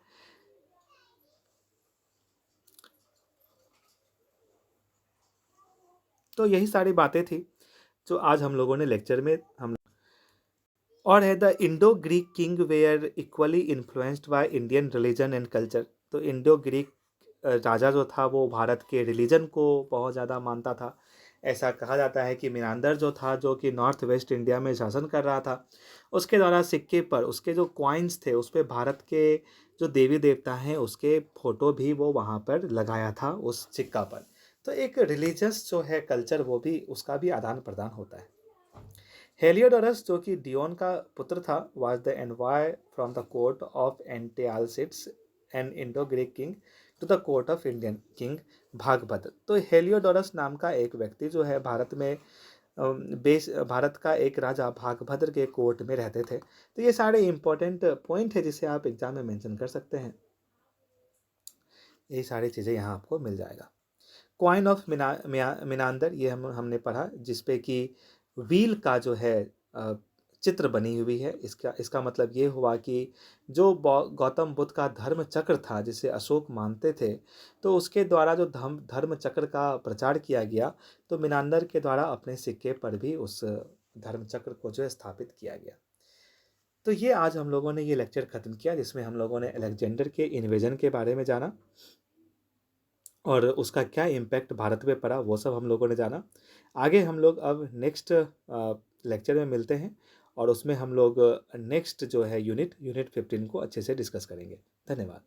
तो यही सारी बातें थी जो आज हम लोगों ने लेक्चर में हम। और है the Indo Greek king were equally influenced by Indian religion and culture. तो इंडो ग्रीक राजा जो था वो भारत के रिलीजन को बहुत ज़्यादा मानता था। ऐसा कहा जाता है कि मिनांदर जो था, जो कि नॉर्थ वेस्ट इंडिया में शासन कर रहा था, उसके द्वारा सिक्के पर, उसके जो कॉइन्स थे उस पर भारत के जो देवी देवता हैं उसके फोटो भी वो वहाँ पर लगाया था उस सिक्का पर। तो एक रिलीजियस जो है कल्चर, वो भी उसका भी आदान प्रदान होता है। हेलियोडोरस, जो कि डियोन का पुत्र था, was the envoy from the court of Antialcidas an Indo Greek king to the court of Indian king Bhagabhadra. तो हेलियोडोरस नाम का एक व्यक्ति जो है भारत का एक राजा भागभद्र के कोर्ट में रहते थे। तो ये सारे इंपॉर्टेंट पॉइंट है जिसे आप एग्जाम में मेंशन कर सकते हैं। ये सारी चीज़ें यहाँ आपको मिल जाएगा। क्वाइन ऑफ मिनांदर, ये हमने पढ़ा, जिसपे कि व्हील का जो है चित्र बनी हुई है। इसका इसका मतलब ये हुआ कि जो गौतम बुद्ध का धर्म चक्र था जिसे अशोक मानते थे, तो उसके द्वारा जो धर्म चक्र का प्रचार किया गया, तो मिनांदर के द्वारा अपने सिक्के पर भी उस धर्म चक्र को जो है स्थापित किया गया। तो ये आज हम लोगों ने ये लेक्चर ख़त्म किया, जिसमें हम लोगों ने अलेक्जेंडर के इन्वेजन के बारे में जाना और उसका क्या इम्पैक्ट भारत पे पड़ा, वो सब हम लोगों ने जाना। आगे हम लोग अब नेक्स्ट लेक्चर में मिलते हैं और उसमें हम लोग नेक्स्ट जो है यूनिट 15 को अच्छे से डिस्कस करेंगे। धन्यवाद।